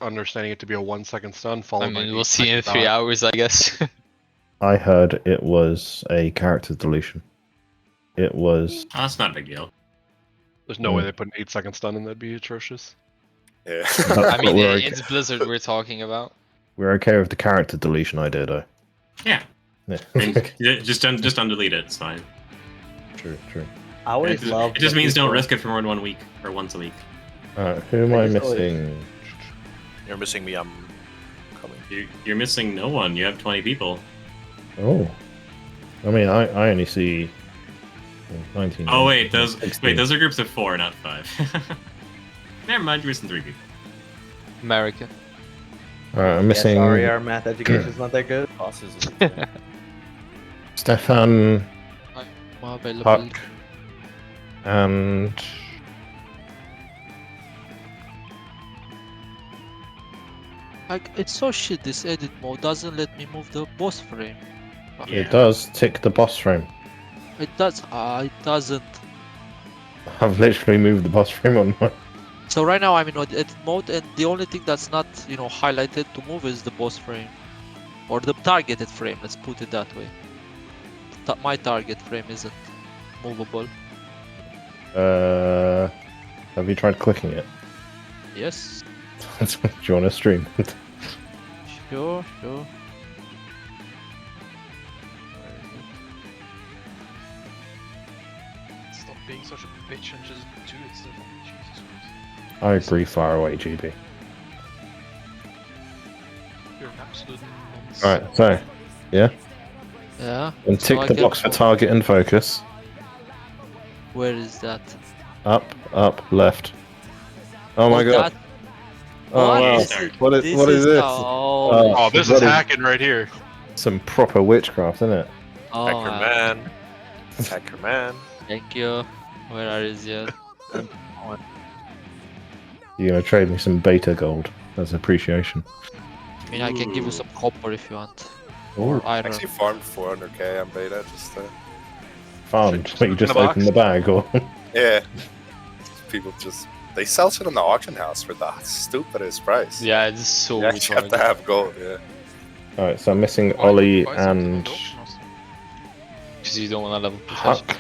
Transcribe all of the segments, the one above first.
understanding it to be a 1 second stun followed I by mean, we'll see in 3 hours, I guess. I heard it was a character deletion. It was. Oh, that's not a big deal. There's no way they put an 8 second stun in, that'd be atrocious. Yeah. I mean, we're it's Blizzard we're talking about. We're okay with the character deletion idea, though. Yeah. Yeah. I mean, just undelete it. It's fine. True. I always love. It just means don't risk it for more than 1 week or once a week. Alright, who am I missing? You're missing me. I'm coming. You're missing no one. You have 20 people. Oh. I mean, I only see 19. Oh wait, those 16. are groups of 4, not 5. Never mind, you're missing 3 people. America. Alright, I'm missing. Yeah, sorry, our math education's not that good. Bosses. Stefan, More available. Huck, and Like, it's so shit, this edit mode doesn't let me move the boss frame. it does tick the boss frame. It does, it doesn't. I've literally moved the boss frame on mine. So right now I'm in edit mode, and the only thing that's not, highlighted to move is the boss frame. Or the targeted frame, let's put it that way. My target frame isn't movable. Have you tried clicking it? Yes, Do you want to stream? sure. Stop being such a bitch and just do it, Stefan. Jesus Christ. I agree, far away, GB. You're an absolute nonsense. Alright, so, yeah? Yeah. And so tick I the can- box for target and focus. Where is that? Up, left. Oh my god. That? Oh What? wow. This What is this? Oh, Oh, this is hacking right here. Some proper witchcraft, isn't it? Hacker man. Hacker man. Thank you. Where are you, yet? You're gonna trade me some beta gold as appreciation. I mean, I can give you some copper if you want. Ooh. Or I iron. actually farmed 400k on beta. Just Farmed, but you just In the box? opened the bag, or yeah. People just they sell shit in the auction house for the stupidest price. Yeah, it's so You actually have to retarded. have gold. Yeah. alright. So I'm missing Why- Ollie why is it and an auction house? Because you don't want to level profession. Huck.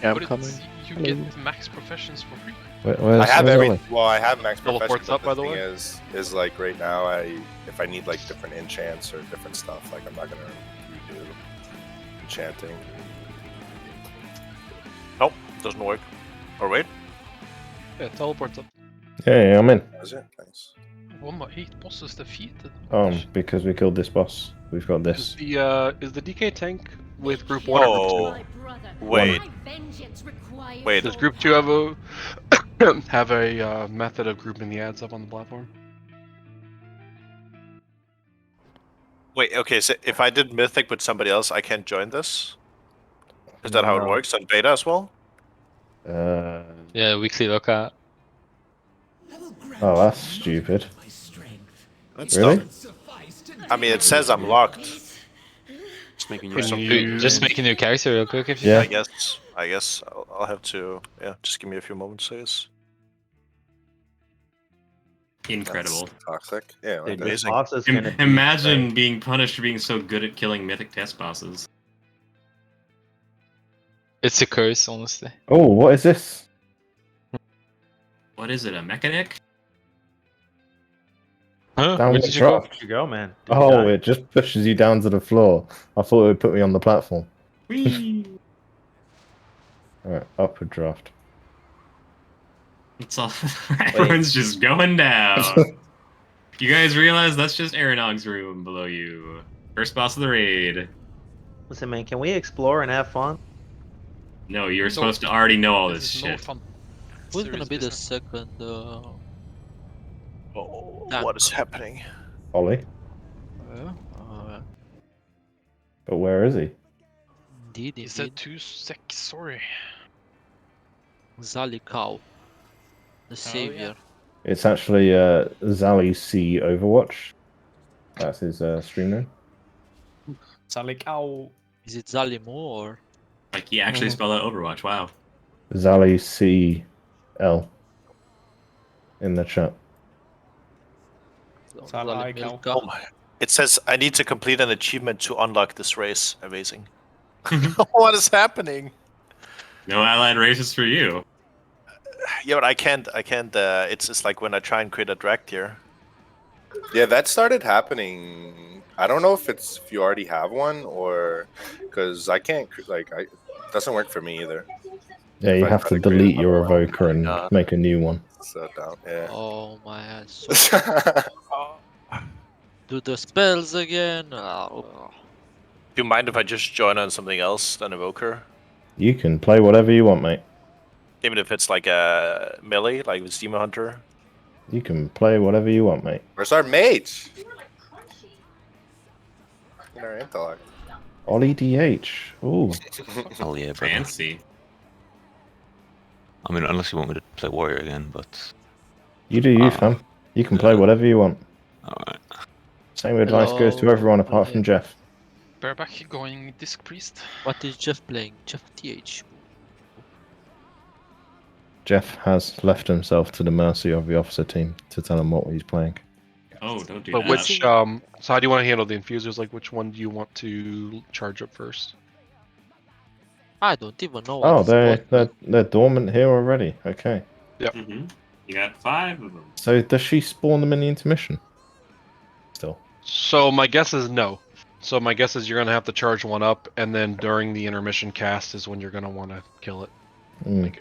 Yeah, I'm But coming. you get max professions for free. Where's, I have where's every. Ollie? Well, I have max Teleport's profession. up, But by the the thing way. is like right now, if I need like different enchants or different stuff, like I'm not gonna redo enchanting. Nope, doesn't work. Or wait, Yeah, teleport's up. Yeah, I'm in. that was it. Thanks. 1.8 bosses defeated. Because we killed this boss. We've got Is this. the DK tank with group 1 or group 2? Oh, wait, wait. Does group 2 have a method of grouping the ads up on the platform? Wait, okay, so if I did Mythic with somebody else, I can't join this? Is that how it No. works on beta as well? Yeah, weekly lookout. Oh, that's stupid. That's Really? dumb. I mean, it says I'm locked. Just making Can use of you- Just make a new character real quick if you Yeah. I guess I'll have to, yeah, just give me a few moments, I guess. Incredible. That's toxic. Yeah, Dude, this amazing. boss is gonna be Imagine being punished for being so good at killing mythic test bosses. It's a curse, honestly. Oh, what is this? What is it, a mechanic? Huh? Where Downward did you go? draft. Where'd you go, man? Did you Oh, die? it just pushes you down to the floor. I thought it would put me on the platform. Whee! Alright, upward draft. It's all everyone's just going down. You guys realize that's just Aeronog's room below you. First boss of the raid. Listen, man, can we explore and have fun? No, you're No. supposed to already know all this This is no shit. fun. Who's Serious gonna be the business. second? Oh, Damn. what is happening? Ollie. But where is he? Indeed, Is that too sick? Sorry. Zali Cow, the savior. It's actually Zali C Overwatch. That's his stream name. Salikau. Is it Zalimu or? Like he actually spelled out Overwatch. Wow. Zali C L in the chat. Zali Milka. Oh my. It says I need to complete an achievement to unlock this race. Amazing. What is happening? No allied races for you. Yeah, but I can't. It's just like when I try and create a drag tier. Yeah, that started happening. I don't know if you already have one or because I can't like it doesn't work for me either. Yeah, you I have try to to create delete another your one, evoker and make a new one. So down. Yeah. Oh my god. So do the spells again. Oh. Do you mind if I just join on something else than evoker? You can play whatever you want, mate. Even if it's like a melee, like with Demon Hunter. You can play whatever you want, mate. Where's our mage? In our intellect. Ollie DH. Ooh. Oh yeah, brother. Fancy. I mean, unless you want me to play warrior again, but You do you, fam. You can play whatever you want. alright. Same advice goes to everyone apart from Jeff. Bareback going Disc Priest. What is Jeff playing? Jeff TH. Jeff has left himself to the mercy of the officer team to tell him what he's playing. Oh, don't do But that. which so how do you want to handle the infusers? Like which one do you want to charge up first? I don't even know. Oh, what they're dormant here already. Okay. Yep. You got 5 of them. So does she spawn them in the intermission? Still. So my guess is no. So my guess is you're gonna have to charge one up, and then during the intermission cast is when you're gonna want to kill it. Mm.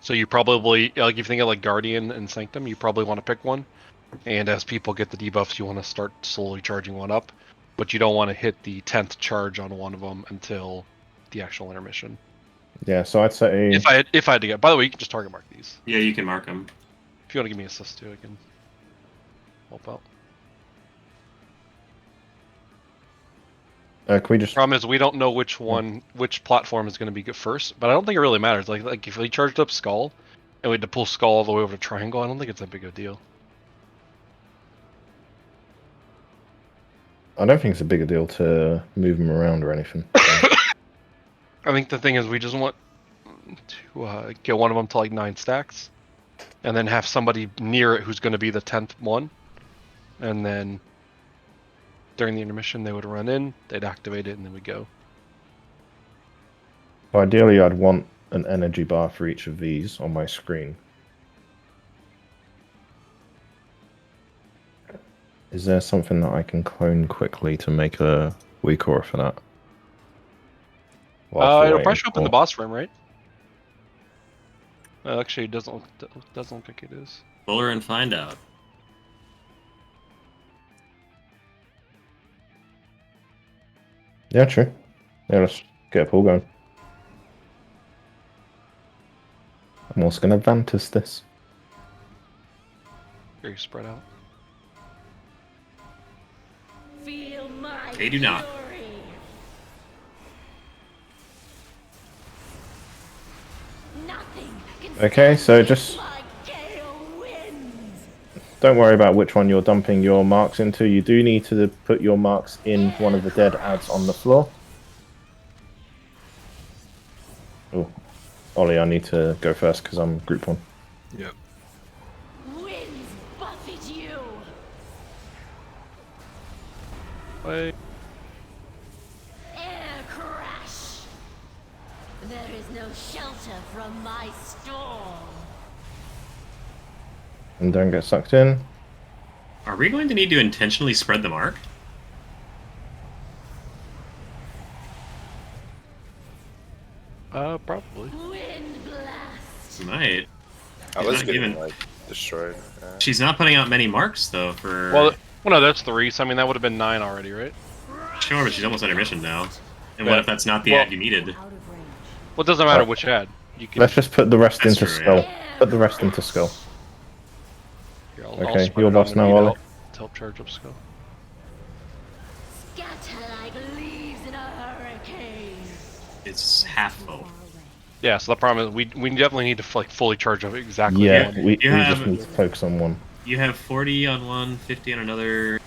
So you probably, like, if you think of like Guardian and Sanctum, you probably want to pick one. And as people get the debuffs, you want to start slowly charging one up, but you don't want to hit the 10th charge on one of them until the actual intermission. Yeah, so I'd say If I had to get, by the way, you can just target mark these. Yeah, you can mark them. If you want to give me assist too, I can help out. can we just Problem is we don't know which platform is going to be good first, but I don't think it really matters. Like if we charged up Skull and we had to pull Skull all the way over to Triangle, I don't think it's that big of a deal. I don't think it's a big a deal to move them around or anything. I think the thing is we just want to get one of them to like 9 stacks, and then have somebody near it who's going to be the 10th one, and then during the intermission they would run in, they'd activate it, and then we go. Ideally, I'd want an energy bar for each of these on my screen. Is there something that I can clone quickly to make a weak aura for that? It'll probably show up in the boss frame, right? Actually, it doesn't look like it is. Pull her and find out. Yeah, true. Yeah, let's get a pull going. I'm also going to Vantus this. Very spread out. They do not. Okay, so just don't worry about which one you're dumping your marks into. You do need to put your marks in one of the dead ads on the floor. Oh, Ollie, I need to go first because I'm group 1. Yep. Winds buffet you. Wait. Air crash. There is no shelter from my storm. And don't get sucked in. Are we going to need to intentionally spread the mark? Probably. Wind blast. Might. I was not getting even- like destroyed. She's not putting out many marks though for. Well, no, that's 3. So I mean, that would have been 9 already, right? Sure, but she's almost intermission now. And what if that's not the ad you needed? Well, it doesn't matter which ad. You can. Let's just put the rest That's into true, skull. yeah. Put the rest into skull. Here, Okay, spread your it boss on now, the Ollie. out to help charge up Skull. Scatter like leaves in a hurricane. It's half full. Yeah, so the problem is we definitely need to like fully charge up exactly. Yeah, one. we You just have- need to focus on one. You have 40 on one, 50 on another.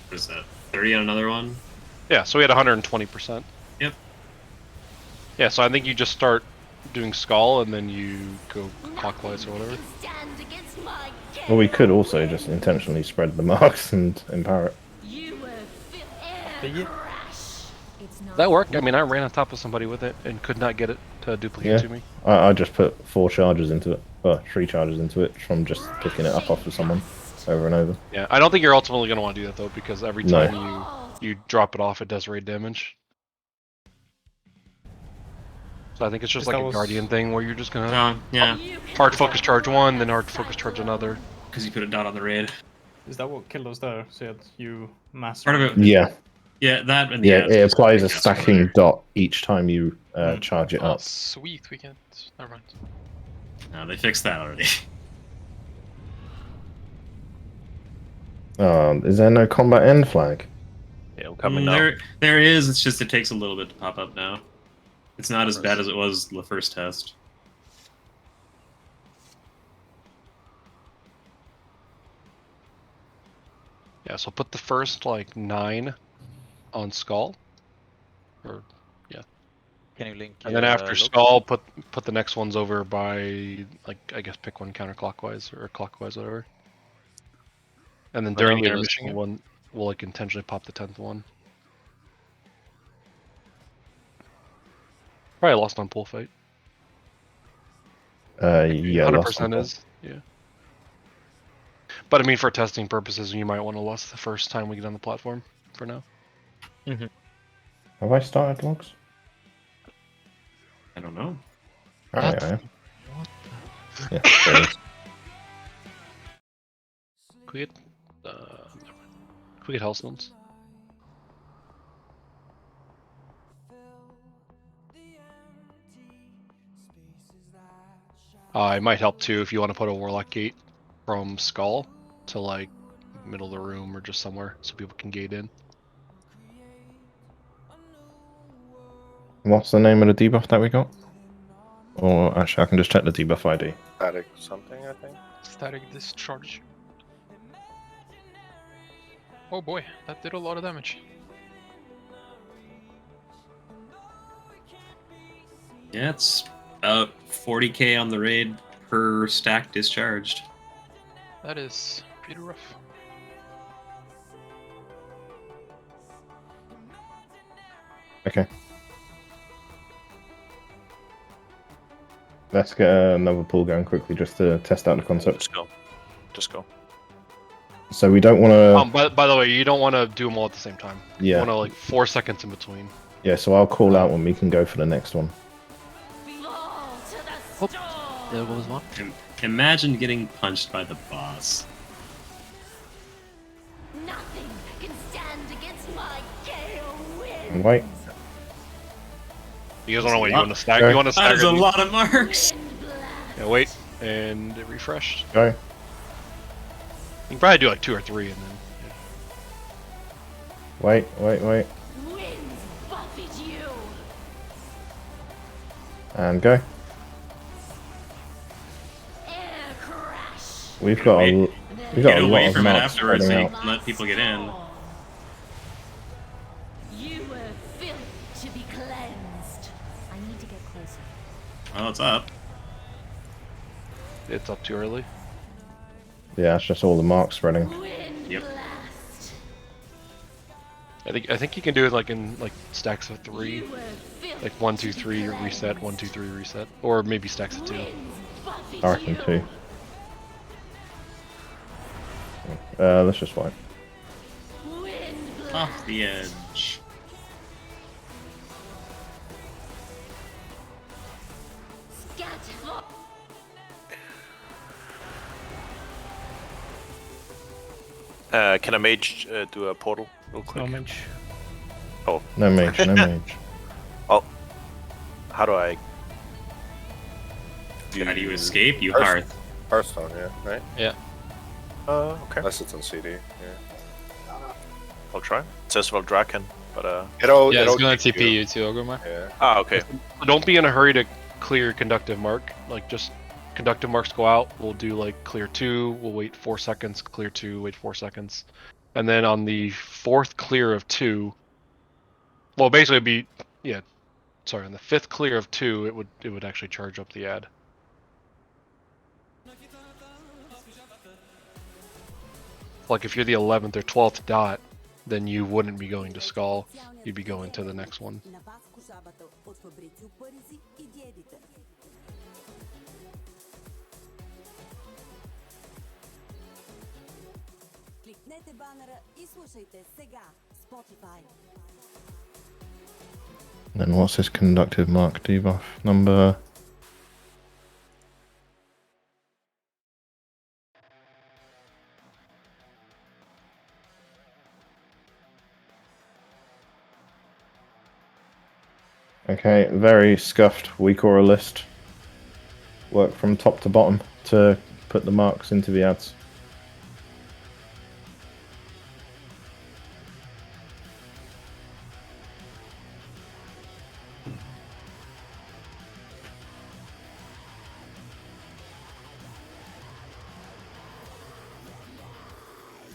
What is that? 30 on another one? Yeah, so we had 120%. Yep. Yeah, so I think you just start doing Skull and then you go clockwise or whatever. Stand against my Well, we could also just intentionally spread the marks and empower it. You will But yeah. crash. It's not That worked. I mean, I ran on top of somebody with it and could not get it to duplicate Yeah. to me. I just put 4 charges into it. Well, 3 charges into it from just picking it up off of someone over and over. Yeah, I don't think you're ultimately going to want to do that though, because every No. time you drop it off, it does raid damage. So I think it's just like a guardian thing where you're just gonna yeah, hard focus charge one, then hard focus charge another. because you put a dot on the raid. Is that what killed us though? So you master. Part of it. Yeah. Yeah, that and Yeah, it's it just applies a cast stacking order. dot each time you charge it Oh, up. sweet. We can't. Never mind. No, they fixed that already. Is there no combat end flag? Yeah, I'm coming now. There is. It's just it takes a little bit to pop up now. It's not as bad as it was the first test. Yeah, so put the first like 9 on Skull, or yeah. Can you link? And then after Skull, put the next ones over by like I guess pick one counterclockwise or clockwise, whatever. And then during the intermission one, we'll like intentionally pop the 10th one. Probably lost on pool fight. Yeah, 100% is, yeah. But I mean, for testing purposes, you might want to lost the first time we get on the platform for now. Have I started logs? I don't know. Oh, yeah, I am. Yeah, there it is. Can we get, can we get Hellstones? It might help too if you want to put a Warlock Gate from Skull to like middle of the room or just somewhere so people can gate in. What's the name of the debuff that we got? Or actually, I can just check the debuff ID. Static something, I think. Static discharge. Oh boy, that did a lot of damage. Yeah, it's about 40k on the raid per stack discharged. That is pretty rough. Okay. Let's get another pull going quickly just to test out the concept. Just go. Just go. So we don't want to... By the way, you don't want to do them all at the same time. Yeah. You want to like 4 seconds in between. Yeah, so I'll call out when we can go for the next one. Oh, there goes one. Imagine getting punched by the boss. Nothing can stand against my gale wind. Wait. You guys want to wait? You want to stack? Okay. You want to stack? That is a lot of marks. Yeah, wait, and it refreshed. Go. You can probably do like 2 or 3, and then. Wait. Winds buffet you. And go. Air crash. We've got a Get lot away of from it marks afterwards so spreading you out. can let people get in. You were filth to be cleansed. I need to get closer. Well, it's up. It's up too early. Yeah, it's just all the marks spreading. Yep. I think you can do it like in like stacks of 3, like 1, 2, 3 reset, 1, 2, 3 reset, or maybe stacks of 2. I reckon 2. Let's just wait. Off the edge. Can a mage do a portal real quick? No mage. Oh. No mage, no mage. Oh. How do I... How do you escape? You hearth. Hearthstone, yeah, right? Yeah. Okay. Unless it's on CD, yeah. I'll try. It says well Draken, but Yeah, it's gonna TP you to Ogremar. Yeah. Ah, okay. Don't be in a hurry to clear conductive mark. Like just conductive marks go out. We'll do like clear 2. We'll wait 4 seconds. Clear 2. Wait 4 seconds. And then on the 4th clear of 2, well, basically it'd be Sorry, on the 5th clear of 2, it would actually charge up the ad. like if you're the 11th or 12th dot, then you wouldn't be going to Skull. You'd be going to the next one. Then what's this conductive mark debuff number? Okay, very scuffed weak aura list. Work from top to bottom to put the marks into the ads.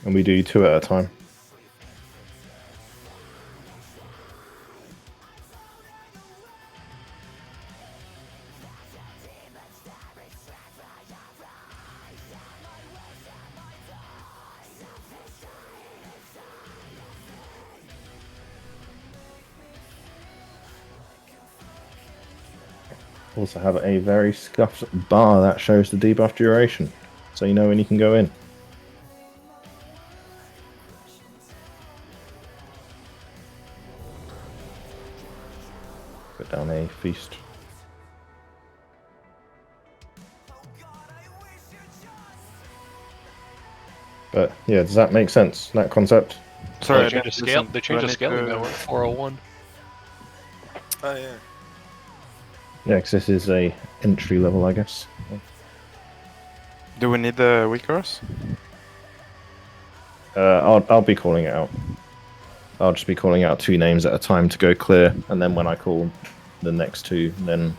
And we do 2 at a time. Also have a very scuffed bar that shows the debuff duration, so you know when you can go in. Put down a feast. But yeah, does that make sense? That concept? Sorry, they changed the scale. They changed the scaling now. We're at 401. Oh yeah. Yeah, because this is a entry level, I guess. Do we need the weak auras? I'll be calling it out. I'll just be calling out 2 names at a time to go clear, and then when I call the next 2, then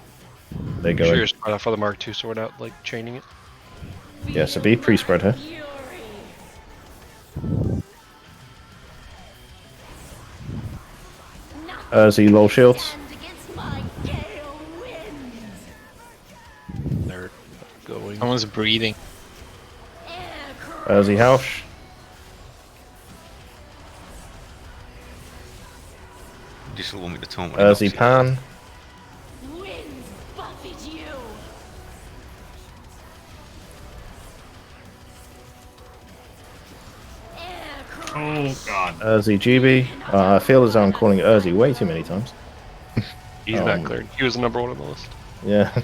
they go. Sure, in. you're spread out for the Mark II, so we're not like chaining it. Yeah, so be pre-spread here. Urzi lol shields. They're going. Someone's breathing. Urzi house. Do you still want me to taunt? Urzi pan. Oh god. Urzi GB. I feel as though I'm calling Urzi way too many times. He's not cleared. He was number 1 on the list. Yeah.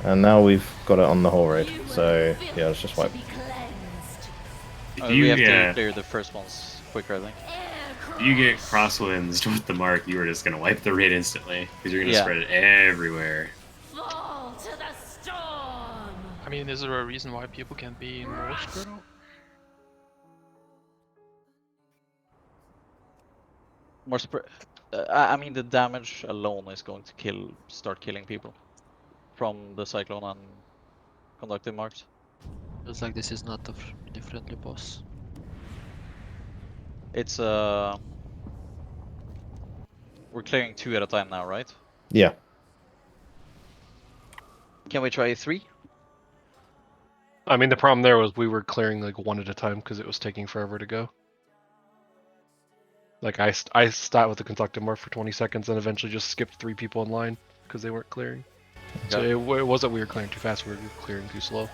And now we've got it on the whole raid. So yeah, let's just wipe. You, we have yeah. to clear the first ones quicker, I think. If you get crosswinds with the mark, you are just gonna wipe the raid instantly because you're gonna Yeah. spread it everywhere. Fall to the storm. I mean, is there a reason why people can't be more spread out? More spread. I mean, the damage alone is going to start killing people from the cyclone and conductive marks. Feels like this is not a really friendly boss. It's we're clearing 2 at a time now, right? Yeah. Can we try 3? I mean, the problem there was we were clearing like 1 at a time because it was taking forever to go. Like I started with the conductive mark for 20 seconds and eventually just skipped 3 people in line because they weren't clearing. So it wasn't we were clearing too fast, we were clearing too slow.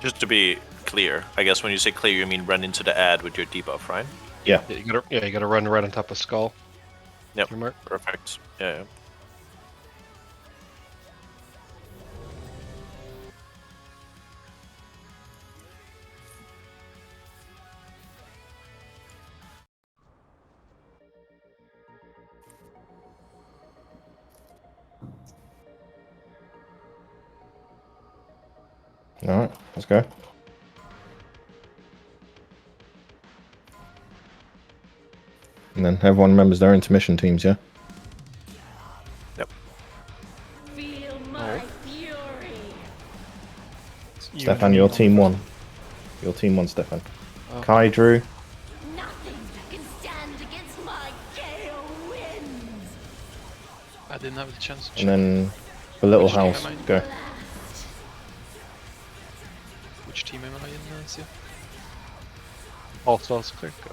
Just to be clear, I guess when you say clear, you mean run into the ad with your debuff, right? Yeah. You gotta run right on top of Skull. Yep. Mark. Perfect. Yeah. Alright, let's go. And then everyone remembers their intermission teams, yeah? Yep. Feel my fury. Stefan, you're team 1. You're team 1, Stefan. Kai, Drew. Nothing can stand against my gale winds. I didn't have the chance to check. And then belittle Which team house. am I in? Go. Which team am I in, Sia? All spells clear. Go.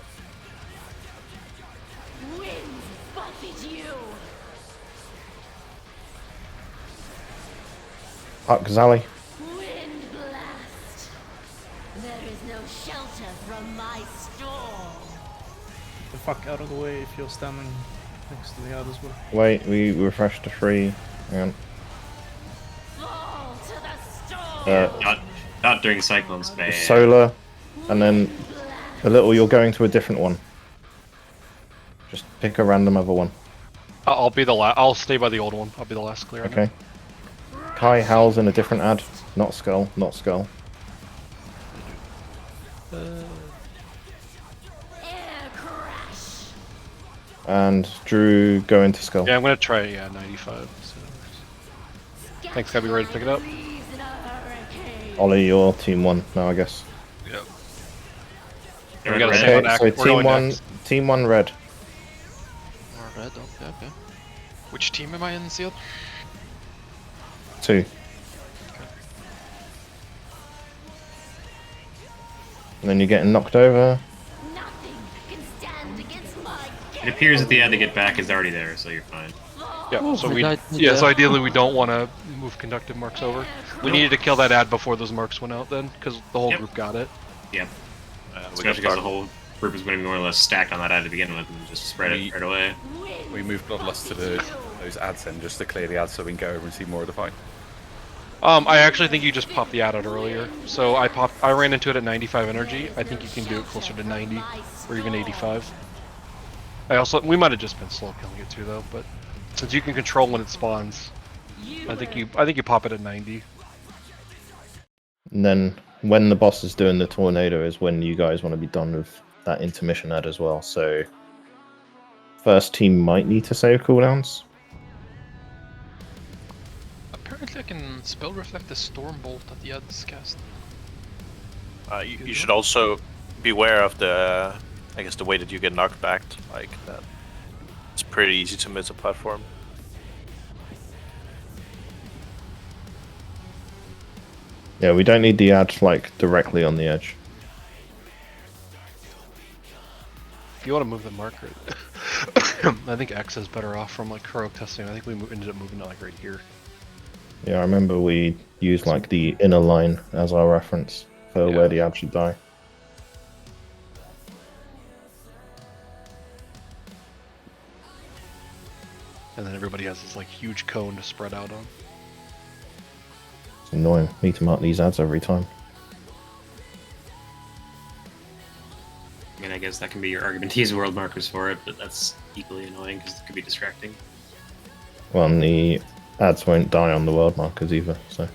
Wind buffet you. Up, Zally. Wind blast. There is no shelter from my storm. The fuck out of the way if you're standing next to the others. Well. Wait, we refreshed to 3. Hang on. Fall to the storm. Not during Cyclone's bad. Solar, and then belittle. You're going to a different one. Just pick a random other one. I'll be the last. I'll stay by the old one. I'll be the last clear. Okay. Kai howls in a different ad. Not skull. Not skull. Air crash. And Drew go into skull. Yeah, I'm gonna try. Yeah, 95. So. Thanks, gotta be ready to pick it up. Ollie, you're team 1 now, I guess. Yep. They're We gotta red. stay on Okay, act. so We're team going 1, next. team 1 red. Or red, okay. Which team am I in, Seal? 2. And then you're getting knocked over. Nothing can stand against my It appears that the ad to get back is already there, so you're fine. Yeah. So I we. died Yeah. So there. ideally, we don't want to move conductive marks over. We needed to kill that ad before those marks went out, then, because the whole Yep. group got it. Yep. We got Especially because the Blood- whole group is going to be more or less stacked on that ad to begin with, and just spread it right away. We moved Bloodlust to those ads then, just to clear the ads so we can go over and see more of the fight. I actually think you just popped the ad out earlier. So I ran into it at 95 energy. I think you can do it closer to 90 or even 85. We might have just been slow killing it too, though. But since you can control when it spawns, I think you pop it at 90. And then when the boss is doing the tornado is when you guys want to be done with that intermission ad as well. So first team might need to save cooldowns. Apparently I can spell reflect the storm bolt at the ad's cast. You should also beware of the, I guess, the way that you get knocked back. Like that, it's pretty easy to miss a platform. Yeah, we don't need the ad like directly on the edge. If you want to move the marker, I think X is better off from like heroic testing. I think we ended up moving it like right here. Yeah, I remember we used like the inner line as our reference for where the ad should die. And then everybody has this like huge cone to spread out on. It's annoying. Need to mark these ads every time. I mean, I guess that can be your argument to use world markers for it, but that's equally annoying because it could be distracting. Well, and the ads won't die on the world markers either, so.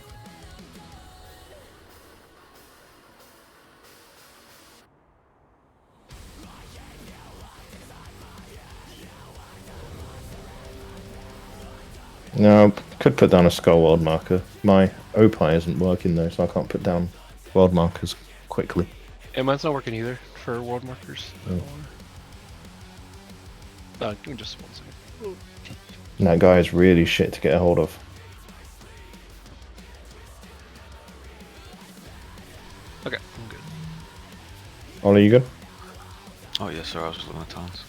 No, could put down a skull world marker. My Opie isn't working though, so I can't put down world markers quickly. And mine's not working either for world markers. Give me just 1 second. And that guy is really shit to get a hold of. Okay, I'm good. Ollie, you good? Oh yes, sir. I was just looking at towns.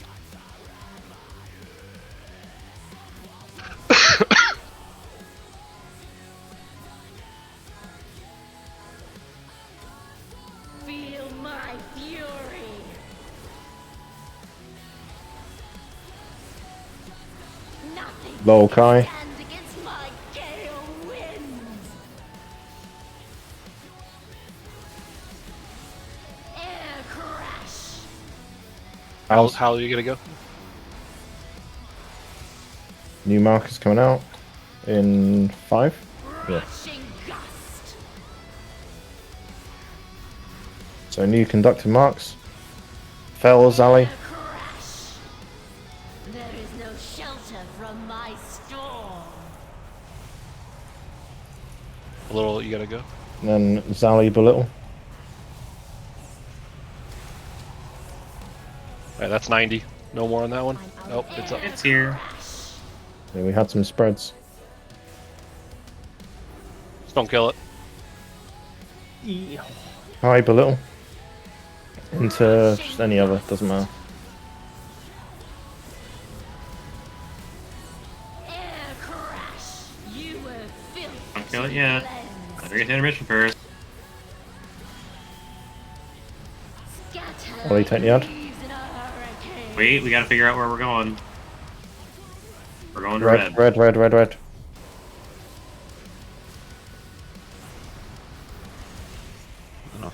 Feel my fury. Nothing Lol, Kai. can stand against my gale winds. Air crash. How are you gonna go? New markers coming out in 5? Yeah. Rushing gust. So new conductive marks. Fell Zally. Air crash. There is no shelter from my storm. A little, you gotta go. And then Zally belittle. Alright, that's 90. No more on that one. Nope, it's up. It's here. Yeah, we had some spreads. Just don't kill it. Hype a little. Into just any other, doesn't matter. Air crash. You were filth. Don't kill it yet. Better get to intermission first. Ollie, take the ad. Wait, we gotta figure out where we're going. We're going to red. Red. Good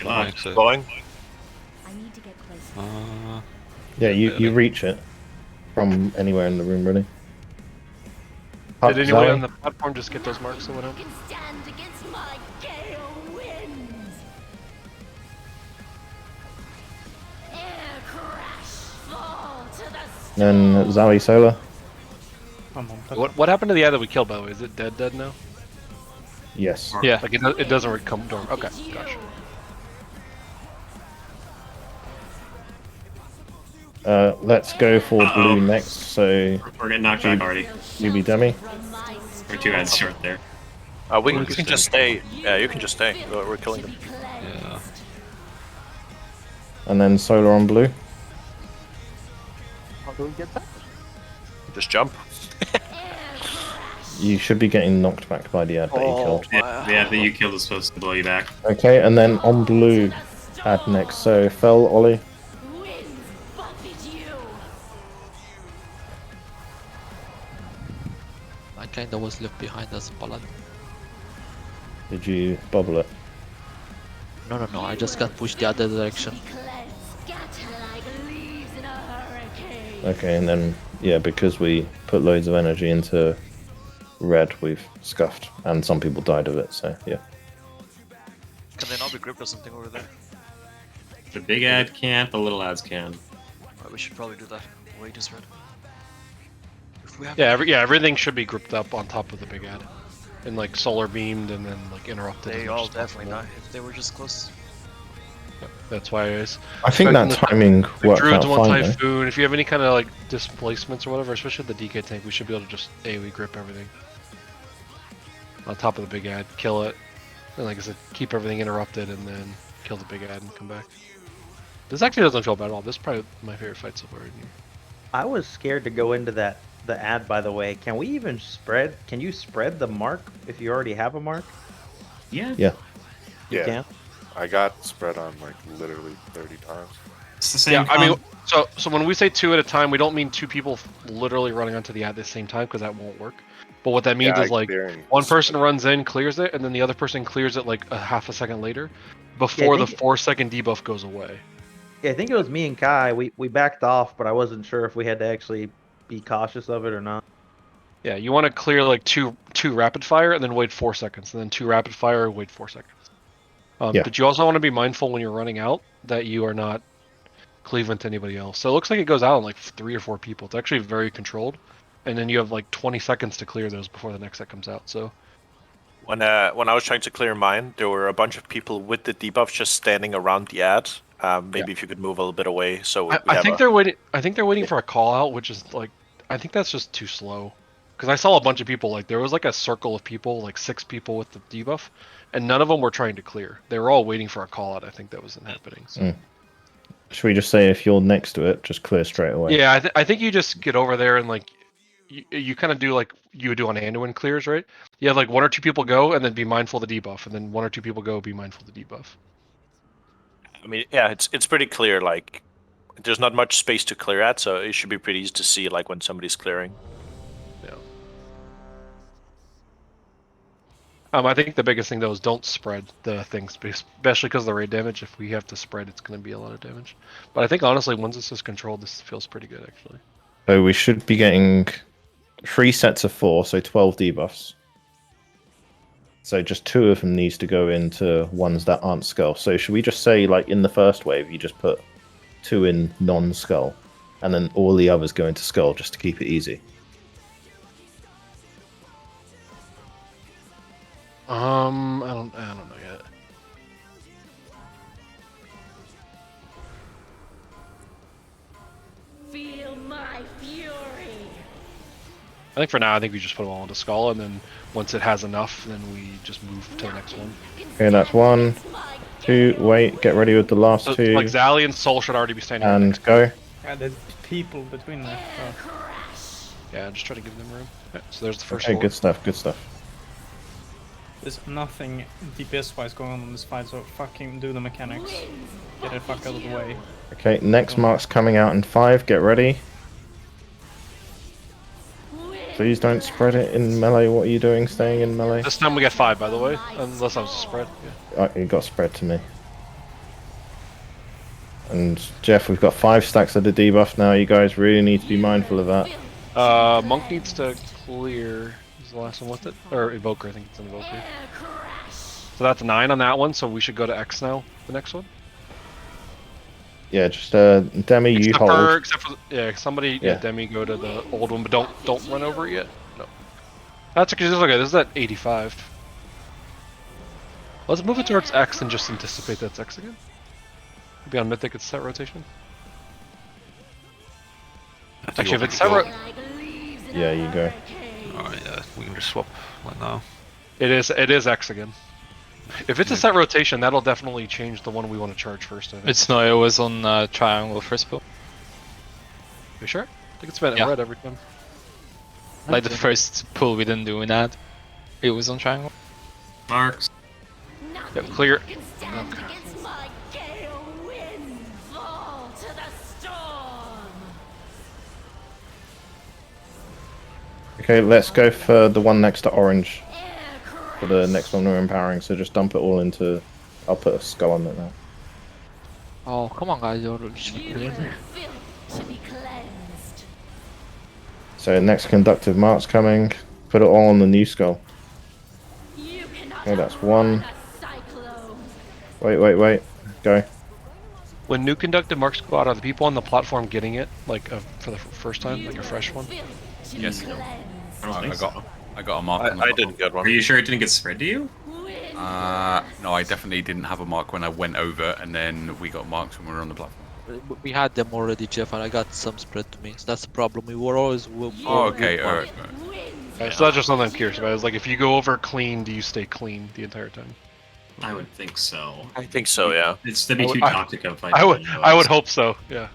luck. Going? I need to get closer. Yeah, you reach it from anywhere in the room, really. Did anyone Zoe? on the platform just get those marks or whatever? Can stand against my gale winds. Air crash. Fall to the Then Zoe Solar. What happened to the eye that we killed, by the way? Is it dead now? Yes. Yeah, like it doesn't come dormant. Okay, gotcha. Let's go for blue next. So We're getting knocked back already. you be dummy. We're 2 ads short there. We can just stay. Yeah, you can just stay. We're killing them. Yeah. And then Solar on blue. How do we get that? Just jump. You should be getting knocked back by the ad that you killed. Yeah, the ad that you killed is supposed to blow you back. Okay, and then on blue, ad next. So Fell, Ollie. I kinda was left behind as Paladin. Did you bubble it? No, I just got pushed the other direction. Okay, and then yeah, because we put loads of energy into red, we've scuffed, and some people died of it. So yeah. Can they not be gripped or something over there? The big ad can't, the little ads can. Right, we should probably do that. Wait is red. If we have Everything should be grouped up on top of the big ad, and like solar beamed and then like interrupted. They as much all as definitely possible. die if they were just close. Yep, that's why it is. I think that timing The worked Druids out want fine. Though. Typhoon. If you have any kind of like displacements or whatever, especially the DK tank, we should be able to just AoE grip everything on top of the big ad, kill it, and like I said, keep everything interrupted, and then kill the big ad and come back. This actually doesn't feel bad at all. This is probably my favorite fight so far in here. I was scared to go into the ad, by the way. Can we even spread? Can you spread the mark if you already have a mark? Yeah. Yeah. You can? I got spread on like literally 30 times. It's the same. Yeah, I mean, so when we say 2 at a time, we don't mean 2 people literally running onto the ad at the same time, because that won't work. But what that means is like one person runs in, clears it, and then the other person clears it like a half a second later, before the 4-second debuff goes away. Yeah, I think it was me and Kai. We backed off, but I wasn't sure if we had to actually be cautious of it or not. Yeah, you want to clear like two rapid fire and then wait 4 seconds, and then 2 rapid fire, wait 4 seconds. Yeah. But you also want to be mindful when you're running out that you are not cleaving to anybody else. So it looks like it goes out on like 3 or 4 people. It's actually very controlled, and then you have like 20 seconds to clear those before the next set comes out. So When I was trying to clear mine, there were a bunch of people with the debuff just standing around the ad. Maybe if you could move a little bit away, so I think they're waiting. I think they're waiting for a call out, which is like, I think that's just too slow. Because I saw a bunch of people, like there was like a circle of people, like 6 people with the debuff, and none of them were trying to clear. They were all waiting for a call out. I think that wasn't happening. So. Should we just say if you're next to it, just clear straight away? Yeah, I think you just get over there and like you kind of do like you would do on Anduin clears, right? You have like 1 or 2 people go and then be mindful of the debuff, and then 1 or 2 people go, be mindful of the debuff. I mean, yeah, it's pretty clear. Like, there's not much space to clear at, so it should be pretty easy to see like when somebody's clearing. Yeah. I think the biggest thing though is don't spread the things, especially because of the raid damage. If we have to spread, it's going to be a lot of damage. But I think honestly, once this is controlled, this feels pretty good actually. So we should be getting 3 sets of 4, so 12 debuffs. So just 2 of them needs to go into ones that aren't skull. So should we just say, like in the first wave, you just put 2 in non-skull, and then all the others go into skull just to keep it easy? I don't know yet. Feel my fury. think for now, I think we just put them all into Skull, and then once it has enough, then we just move to the next one. Okay, that's 1, 2. Wait, get ready with the last So, 2. like Zali and Soul should already be standing. right And next go. Yeah, there's people between there. Yeah, just try to give them room. Okay, so there's the first Okay, four. good stuff, good stuff. There's nothing DPS-wise going on in this fight, so fucking do the mechanics. Get it fuck out of the way. Okay, next mark's coming out in 5. Get ready. Please don't spread it in melee. What are you doing staying in melee? This time we get 5, by the way, unless I was a spread. Yeah. Oh, it got spread to me. And Jeff, we've got 5 stacks of the debuff now. You guys really need to be mindful of that. Monk needs to clear. Is the last one with it? Or Evoker, I think it's an Evoker. So that's 9 on that one, so we should go to X now, the next one. Yeah, just Demi, you Except hold. for, except for, yeah, somebody, Yeah. Demi, go to the old one, but don't run over it yet. No. That's okay, this is at 85. Let's move it towards X and just anticipate that's X again. Maybe on Mythic it's set rotation. Actually, if it's set Yeah, you go. Alright, yeah, we can just swap like now. it is X again. If it's a set rotation, that'll definitely change the one we want to charge first, I think. It's not always on triangle first pull. You sure? I think it's been Yeah. red every time. Like the first pull we didn't do in ad, it was on triangle. Marks. Yep, clear. Okay, let's go for the one next to orange. For the next one we're empowering, so just dump it all into... I'll put a skull on it now. Oh, come on, guys, you're So next conductive mark's coming. Put it all on the new skull. Okay, that's 1. Wait. Go. When new conductive marks go out, are the people on the platform getting it, like for the first time, like a fresh one? Yes. I don't think so. I got a mark. on I didn't get one. Are you sure it didn't get spread to you? No, I definitely didn't have a mark when I went over, and then we got marks when we were on the platform. We had them already, Jeff, and I got some spread to me. So that's the problem. We were always. Oh, okay, alright. Okay, so that's just something I'm curious about. Is like if you go over clean, do you stay clean the entire time? I would think so. I think so, yeah. That'd be too toxic of a fight. I would hope so. Yeah.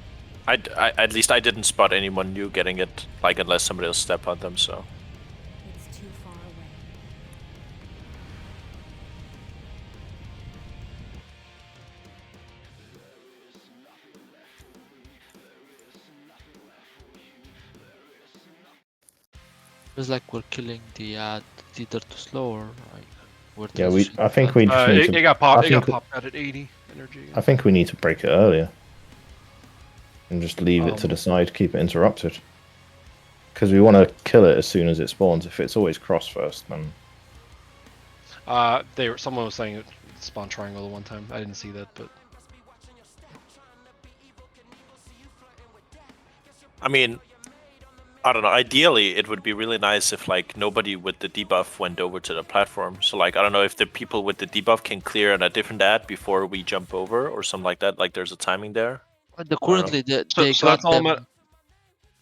At least I didn't spot anyone new getting it, like unless somebody else stepped on them. So. It's too far away. It's like we're killing the ad either too slow or like we're Yeah, I think we just need to... It got popped. I It got think- popped out at 80 energy. I think we need to break it earlier. And just leave it to the side, keep it interrupted. Because we want to kill it as soon as it spawns. If it's always cross first, then... Someone was saying it spawned triangle the one time. I didn't see that, but I mean, I don't know. Ideally, it would be really nice if like nobody with the debuff went over to the platform. So like, I don't know if the people with the debuff can clear on a different ad before we jump over or something like that. Like there's a timing there. Currently, they so got that's all I'm them. at.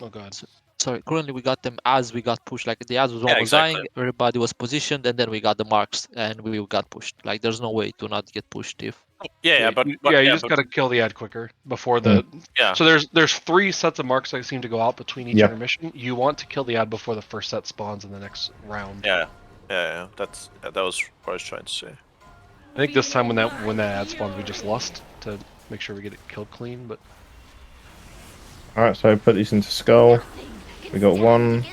Oh god. Sorry, currently we got them as we got pushed. Like the ads was Yeah, almost exactly. dying, everybody was positioned, and then we got the marks, and we got pushed. Like there's no way to not get pushed if. Yeah, but you just gotta kill the ad quicker before the. Yeah. So there's 3 sets of marks that seem to go out between each intermission. You want to kill the ad before the first set spawns in the next round. Yeah. That was what I was trying to say. I think this time when that ad spawns, we just lust to make sure we get it killed clean. But Alright, so put these into skull. We got 1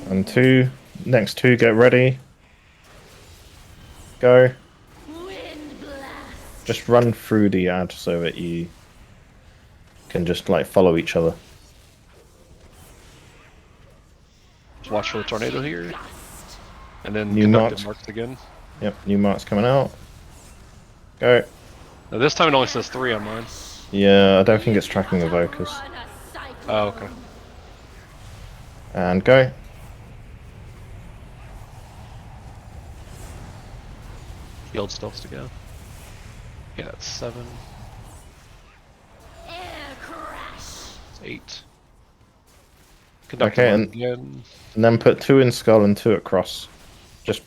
and 2. Next 2, get ready. Go. Just run through the ad so that you can just like follow each other. just watch for the tornado here, and then New conductive marks. marks again. Yep, new marks coming out. Go. Now this time it only says 3 on mine. Yeah, I don't think it's tracking evokers. Oh, okay. And go. Field stealths to go. Yeah, that's 7. It's 8. Conductor Okay, mark again. and then put 2 in skull and 2 at cross. Just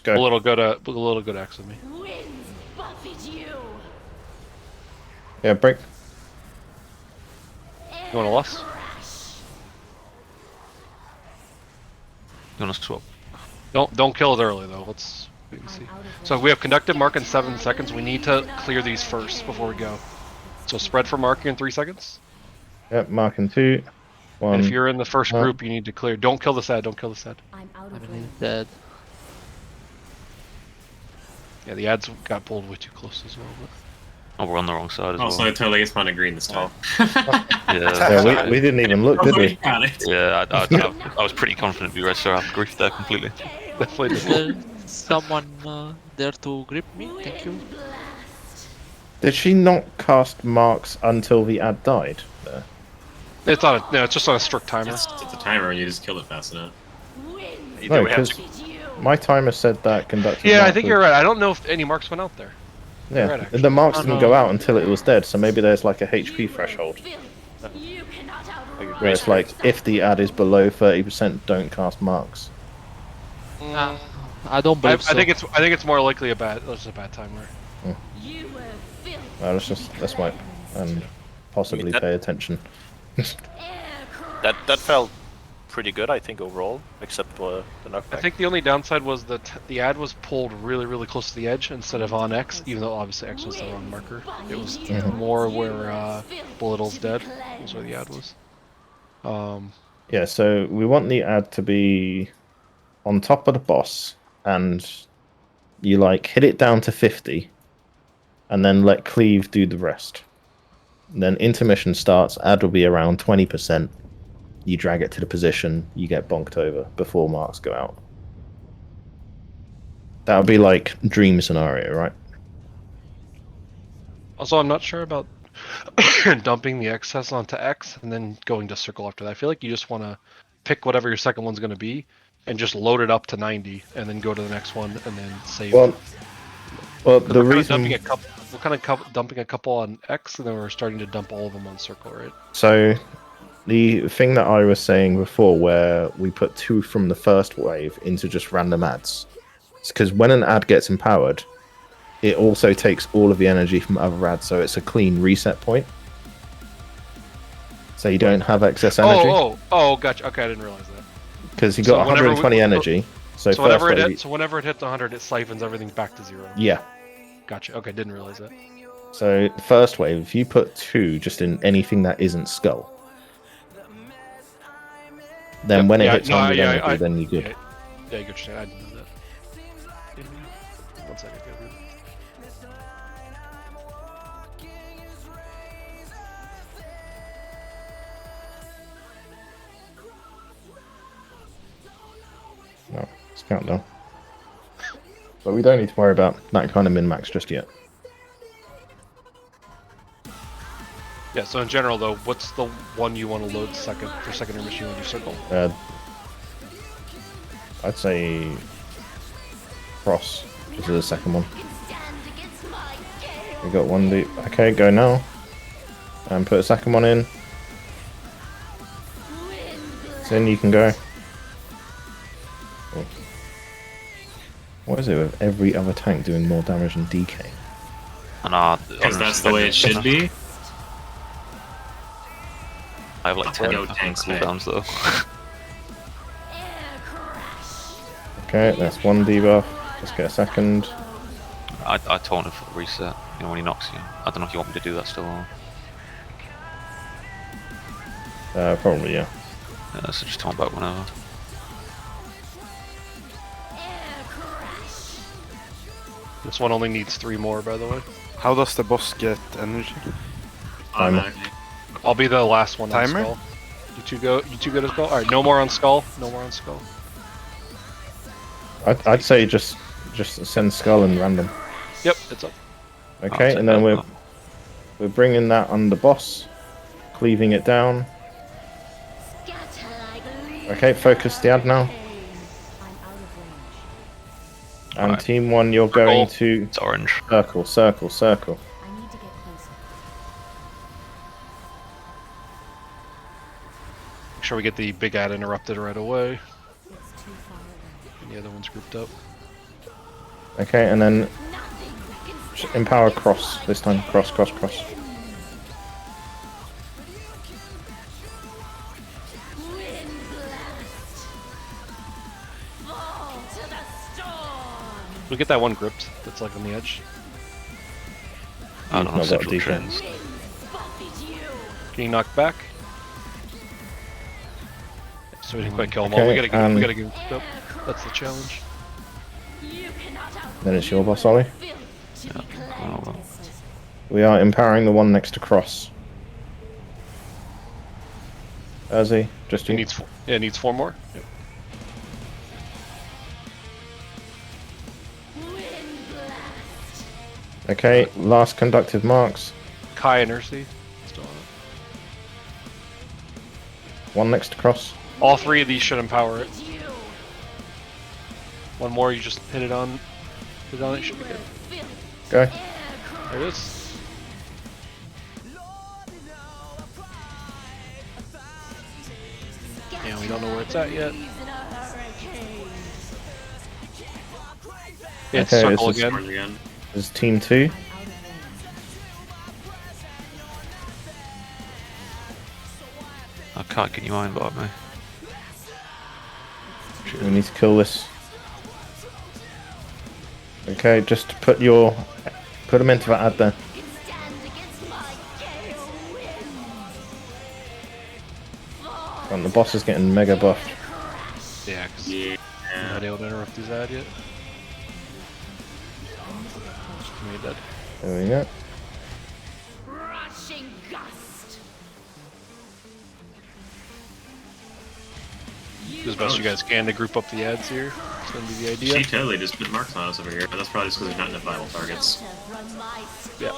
go. A little good X with me. Winds buffet you. Yeah, break. You want a loss? You want to swap? Don't kill it early though. Let's wait and see. So we have conductive mark in 7 seconds. We need to clear these first before we go. So spread for marking in 3 seconds. Yep, mark in 2. 1. And if you're in the first group, you need to clear. Don't kill the sad. Don't kill the sad. I'm out I of mean, range. he's dead. Yeah, the ads got pulled way too close as well. But... Oh, we're on the wrong side as Also, well. I totally spawned a green this time. Yeah, we didn't even look, did we? Yeah, I was pretty confident we read Seraph Grief there completely. Is there someone there to grip me? Thank you. Did she not cast marks until the ad died? There. It's on a, no, it's just on a strict timer. It's a timer and you just kill it fast enough. No, because my timer said that conductor. Yeah, I think you're right. I don't know if any marks went out there. Yeah, Right, the marks didn't go out until it was dead, so maybe there's like a HP threshold. Where it's like, if the ad is below 30%, don't cast marks. I don't believe so. I think it's more likely just a bad timer. Let's wipe and possibly pay attention. That felt pretty good, I think, overall, except the knockback. I think the only downside was that the ad was pulled really close to the edge instead of on X, even though obviously X was the wrong marker. It was more where Bulletle's dead, was where the ad was. Yeah, so we want the ad to be on top of the boss, and you like hit it down to 50, and then let cleave do the rest. And then intermission starts, ad will be around 20%. You drag it to the position, you get bonked over before marks go out. That would be like dream scenario, right? Also, I'm not sure about dumping the excess onto X and then going to circle after that. I feel like you just want to pick whatever your second one's going to be and just load it up to 90 and then go to the next one and then save. Well, the reason we're kind of dumping a couple on X and then we're starting to dump all of them on circle, right? So the thing that I was saying before, where we put 2 from the first wave into just random ads, it's because when an ad gets empowered, it also takes all of the energy from other ads, so it's a clean reset point. So you don't have excess energy. Oh, gotcha. Okay, I didn't realize that. Because you got 120 energy. So whenever it hits 100, it siphons everything back to 0. Yeah. Gotcha. Okay, didn't realize that. So the first wave, if you put 2 just in anything that isn't skull, then when it hits 100 energy, then you're good. Yeah, good shit. I didn't know that. 1 second. No, it's countdown. But we don't need to worry about that kind of min-max just yet. Yeah, so in general though, what's the one you want to load for second intermission when you circle? I'd say cross, which is the second one. We got 1 deep. Okay, go now. And put a second one in. It's in, you can go. Oh. What is it with every other tank doing more damage than DK? Because that's the way it should be. I have like 10 cooldowns though. Okay, that's 1 debuff. Just get a second. I taunt him for the reset, you know, when he knocks you. I don't know if you want me to do that still or... Probably, yeah. Yeah, so just taunt back whenever. This one only needs 3 more, by the way. How does the boss get energy? I'll be the last one Timer? on skull. You two go to skull. All right, no more on skull. No more on skull. I'd say just send skull and random. Yep, it's up. Okay, and then we're bringing that on the boss, cleaving it down. Okay, focus the ad now. And right. team 1, you're going to it's orange. Circle. sure we get the big ad interrupted right away. And the other one's grouped up. Okay, and then empower cross this time. Cross. We get that one gripped that's like on the edge. I don't know, Not got central defense. trends. Getting knocked back. So we didn't quite kill them all. Okay, We gotta get grouped up. That's the challenge. Then it's your boss, Ollie. Yeah. Oh, well. We are empowering the one next to cross. Urzi, just It you. needs it needs 4 more. Yep. Okay, last conductive marks. Kai and Ursi. Still on it. One next to cross. All 3 of these should empower it. One more, you just hit it on. Hit it on it, should be good. Go. There it is. Yeah, we don't know where it's at yet. Yeah, it's Okay, circle this is- again. This is team 2. I can't get you iron bar me. We need to kill this. Okay, just put them into that ad there. And the boss is getting mega buffed. Yeah, because I'm not able to interrupt his ad yet. Made that. There we go. Rushing gust. Do as best you guys can to group up the ads here. It's gonna be the idea. She totally just put marks on us over here, but that's probably just because there's not enough viable targets. Yeah.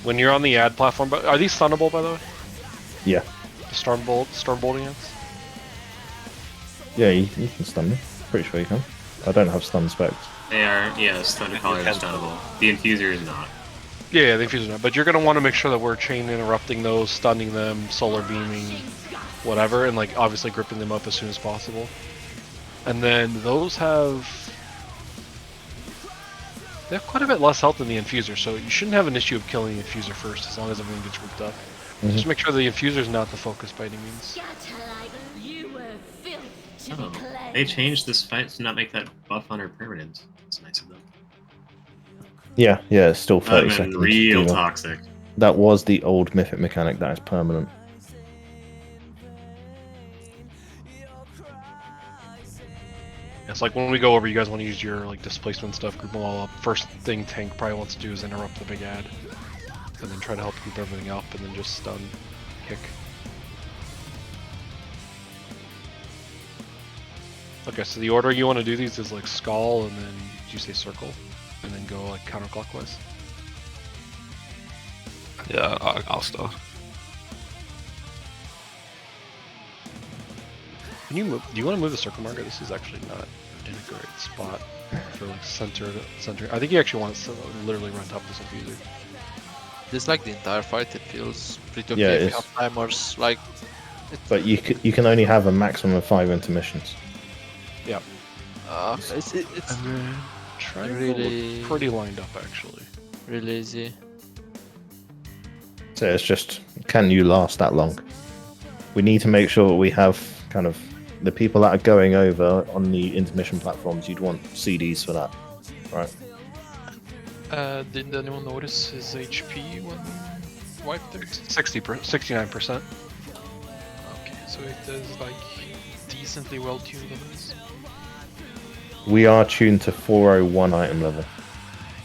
When you're on the ad platform, are these stunnable by the way? Yeah. The storm bolting ants? Yeah, you can stun me. Pretty sure you can. I don't have stun specs. They are, yes, Thunder Collar is stunnable. The Infuser is not. Yeah, the infuser not. But you're gonna want to make sure that we're chain interrupting those, stunning them, solar beaming, whatever, and like obviously gripping them up as soon as possible. And then those they have quite a bit less health than the infuser, so you shouldn't have an issue of killing the infuser first as long as everyone gets grouped up. Just make sure the infuser's not the focus by any means. Oh, they changed this fight to not make that buff on her permanent. That's nice of them. Yeah, it's still 30 That would've seconds. been real Diva. toxic. That was the old mythic mechanic that is permanent. It's like when we go over, you guys want to use your like displacement stuff, group them all up. First thing tank probably wants to do is interrupt the big ad, and then try to help group everything up, and then just stun, kick. Okay, so the order you want to do these is like skull, and then you say circle, and then go like counterclockwise. Yeah, I'll start. Can you move? Do you want to move the circle marker? This is actually not in a great spot for like center. I think you actually want to literally run top this infuser. This like the entire fight. It feels pretty okay. Yeah, it We is. have timers like. But you can only have a maximum of 5 intermissions. Yeah. It's Triangle really pretty lined up actually. really easy. So it's just, can you last that long? We need to make sure we have kind of the people that are going over on the intermission platforms. You'd want CDs for that, right? Did anyone notice his HP when wiped there? 69%. Okay, so it is like decently well tuned on this. We are tuned to 401 item level.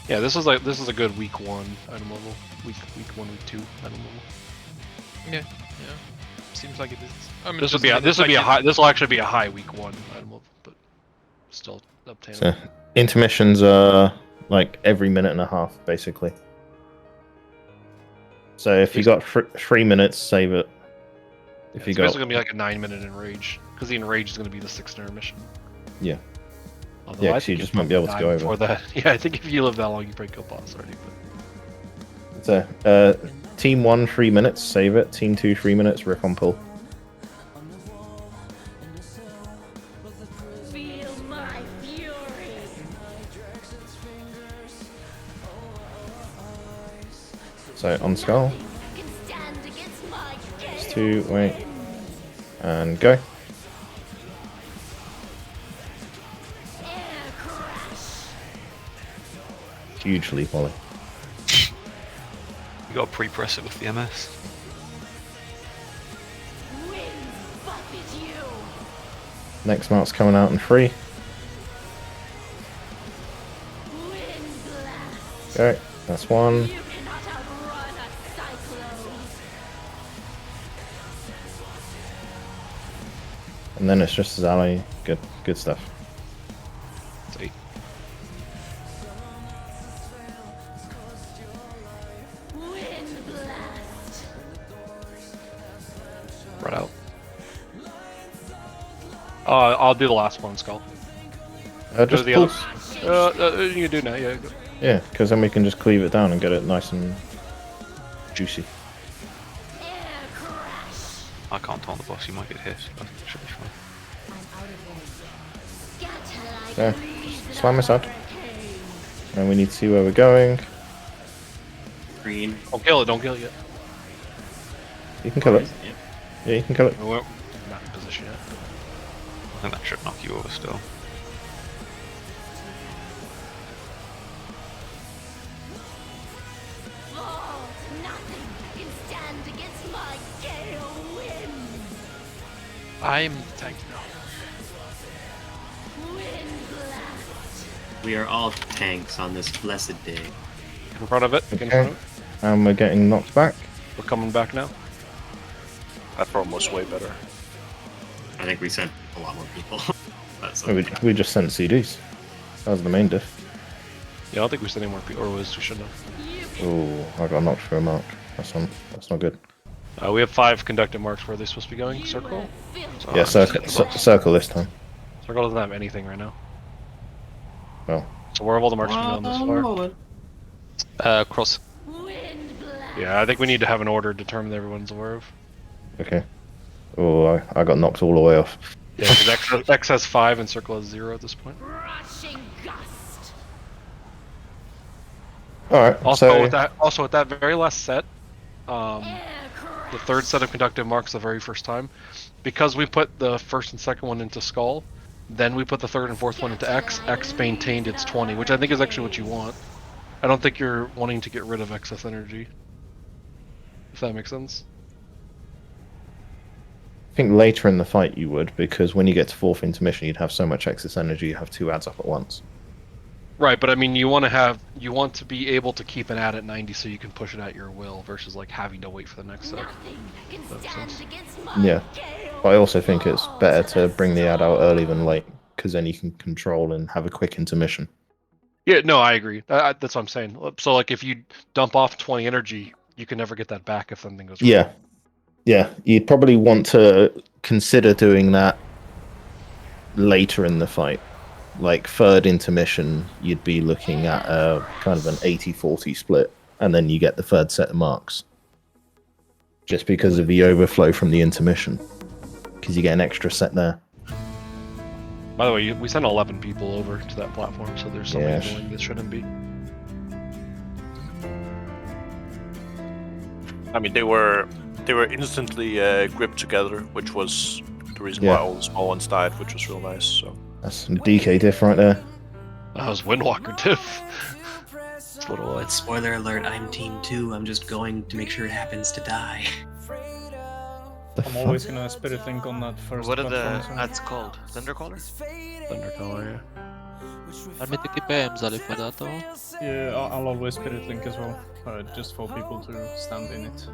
Yeah, this is a good week 1 item level. Week 1, week 2 item level. Yeah. Seems like it is. I mean, This will actually be a high week 1 item level, but still obtainable. So intermissions are like every minute and a half, basically. So if you got 3 minutes, save it. If you It's got basically gonna be like a 9-minute enrage, because the enrage is gonna be the 6th intermission. yeah. Although Yeah, I 'cause you think just it's won't be able to probably go over. before that. Yeah, I think if you live that long, you probably kill boss already. But So Team 1, 3 minutes, save it. Team 2, 3 minutes, rip on pull. Feel my fury. So on skull. Can stand against my It's 2, wait. And go. air crash. Huge leap, Ollie. You gotta pre-press it with the MS. Wind buffet you. Next mark's coming out in 3. Wind blast. Go. That's 1. You cannot outrun a cyclone. And then it's just Zally. Good stuff. It's 8. Wind blast. Right out. I'll do the last one, Skull. Just the pull. other. You can do now. Yeah. Go. Yeah, because then we can just cleave it down and get it nice and juicy. I can't taunt the boss, you might get hit, but it should be fine. Yeah, just slam us out. And we need to see where we're going. Green. Don't kill it. Don't kill it yet. You can kill it. Yeah, you can kill it. We're not in position yet. I think that should knock you over still. Falls nothing can stand against my gale wind. I'm tanked now. Wind blast. We are all tanks on this blessed day. In front of it. In front of it. And we're getting knocked back. We're coming back now. That promo was way better. I think we sent a lot more people. That's We just sent CDs. That was the main diff. Yeah, I don't think we sent any more people, or we shouldn't have. Oh, I got knocked for a mark. That's not good. We have 5 conducted marks. Where are they supposed to be going? Circle? Yeah, circle this time. Circle doesn't have anything right now. Well. So where have all the marks been going this far? Cross. Yeah, I think we need to have an order determined that everyone's aware of. Okay. Oh, I got knocked all the way off. Yeah, because X has 5 and Circle has 0 at this point. Rushing gust. Alright, Also, with that very last set, the third set of conductive marks the very first time, because we put the first and second one into Skull, then we put the third and fourth one into X, X maintained its 20, which I think is actually what you want. I don't think you're wanting to get rid of excess energy. If that makes sense. I think later in the fight you would, because when you get to 4th intermission you'd have so much excess energy you have 2 adds up at once. Right, but I mean you want to be able to keep an ad at 90 so you can push it at your will versus like having to wait for the next set. Yeah, but I also think it's better to bring the ad out early than late, because then you can control and have a quick intermission. Yeah, no, I agree. That's what I'm saying. So like if you dump off 20 energy, you can never get that back if something goes wrong. Yeah. Yeah, you'd probably want to consider doing that later in the fight. Like 3rd intermission, you'd be looking at a kind of an 80-40 split, and then you get the 3rd set of marks. Just because of the overflow from the intermission. Because you get an extra set there. By the way, we sent 11 people over to that platform, so there's something Yeah. going that shouldn't be. I mean, they were instantly gripped together, which was the reason why Yeah. all the small ones died, which was real nice. So That's some DK diff right there. That was Windwalker diff. It's a little But spoiler alert, I'm team 2. I'm just going to make sure it happens to die. I'm always gonna spirit link on that first. What are the platform, so- ads called? Thundercaller? Thundercaller, yeah. I'm mythic PM Zali for that though. Yeah, I'll always spirit link as well, just for people to stand in it.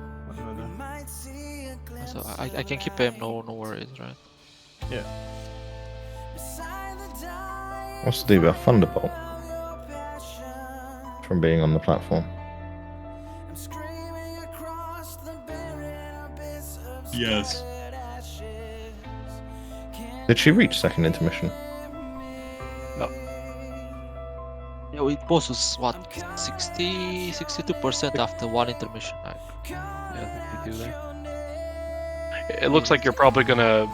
So I can keep PM, no worries, right? Yeah. What's to do about Thunderbolt? From being on the platform. Yes. Did she reach 2nd intermission? No. Yeah, it was what 62% after 1 intermission. Yeah, they do that. It looks like you're probably gonna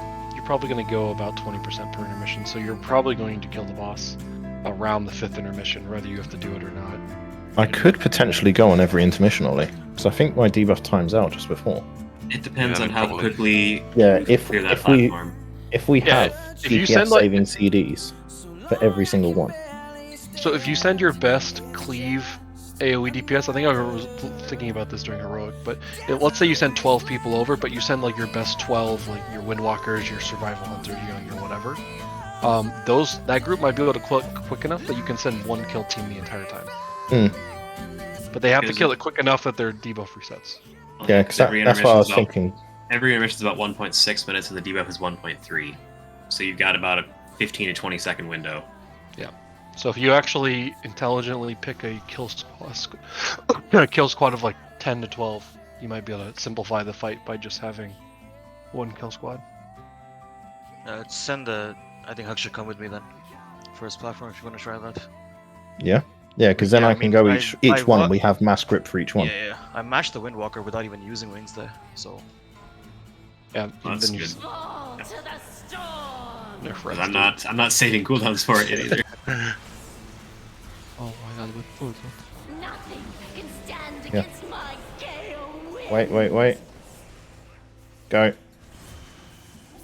go about 20% per intermission, so you're probably going to kill the boss around the 5th intermission, whether you have to do it or not. I could potentially go on every intermission, Ollie, because I think my debuff times out just before. It depends on how quickly Yeah, you clear that platform. if we have if you DPS send, like- saving CDs for every single one. So if you send your best cleave AoE DPS, I think I was thinking about this during Heroic, but let's say you send 12 people over, but you send like your best 12, like your Windwalkers, your Survival Hunters, your whatever. That group might be able to quick enough that you can send one kill team the entire time. But they have to kill it quick enough that their debuff resets. Yeah, because that's what I was thinking. Every intermission is about 1.6 minutes, and the debuff is 1.3. So you've got about a 15 to 20 second window. Yeah. So if you actually intelligently pick a kill squad of like 10 to 12, you might be able to simplify the fight by just having one kill squad. I think Hug should come with me then. First platform, if you want to try that. Yeah, because then I can go each one. We have mass grip for each one. Yeah. I mashed the Windwalker without even using wings there, so. Yeah, that's then good. Yeah. I'm not saving cooldowns for it either. Oh my god, with full. Nothing can stand Yeah. against my gale wind. Wait. Go.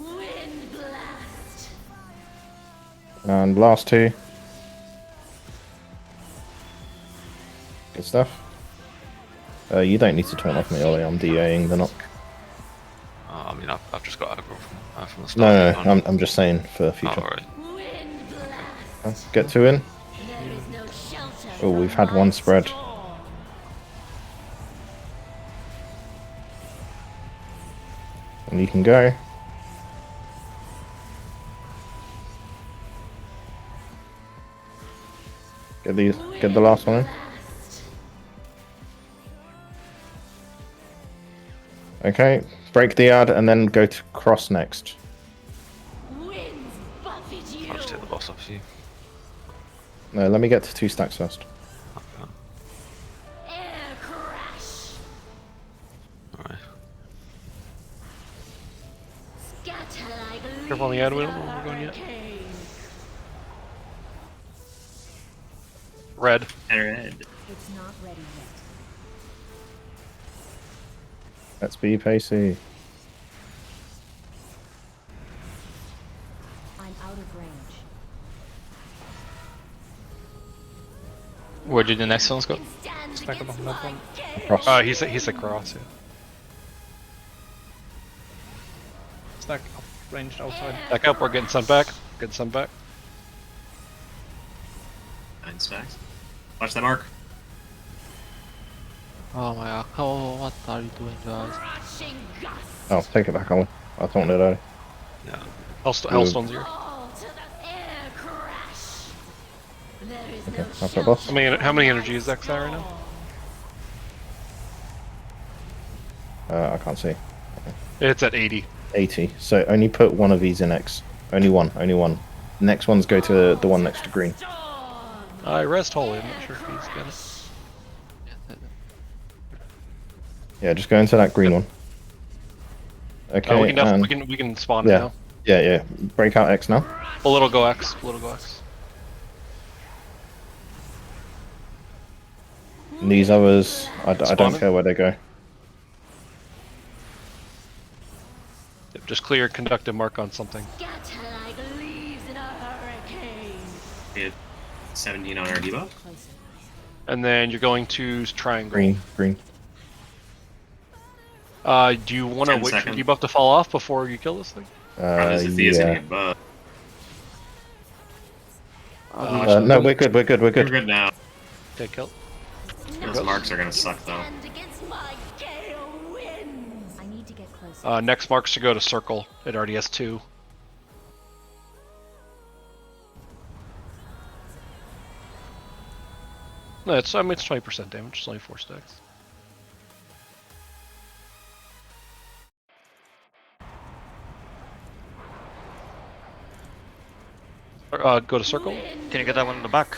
Wind blast. And last two. Good stuff. You don't need to turn off me, Ollie. I'm DAing the knock. I mean, I've just got aggro from the start. No, I'm just saying for future. Oh, right. Get two in. Oh, we've had one spread. And you can go. Get the last one in. Okay, break the yard and then go to cross next. I'll just take the boss off you. No, let me get to 2 stacks first. Alright. Careful on the ad, we don't know where we're going yet. Red. Red. It's not ready yet. Let's be pacey. I'm out of range. Where did the next ones go? Stack up on that one. Across. He's across, yeah. Stack up, ranged outside. Back up, we're getting sun back. Getting sun back. 9 stacks. Watch that mark. Oh my god. Oh, what are you doing, guys? Oh, take it back, Ollie. I thought it earlier. Yeah. Hellstone's here. Okay, after boss. How many energy is X right now? I can't see. It's at 80. 80. So only put one of these in X. Only one. Next ones go to the one next to green. I rest Holy, I'm not sure if he's got it. Yeah, just go into that green one. Okay, we can definitely, and we can spawn yeah, now. yeah. Break out X now. Little go X. And these others, I don't care where they go. Yep, just clear conductive mark on something. We had 17 on our debuff. And then you're going to try and green. Green. Do you want to wait for debuff to fall off before you kill this thing? Yeah. No, we're good. We're good now. Okay, kill. Those marks are gonna suck though. I need to get closer. Next marks to go to circle. It already has 2. No, it's 20% damage. It's only 4 stacks. Go to circle. Can you get that one in the back?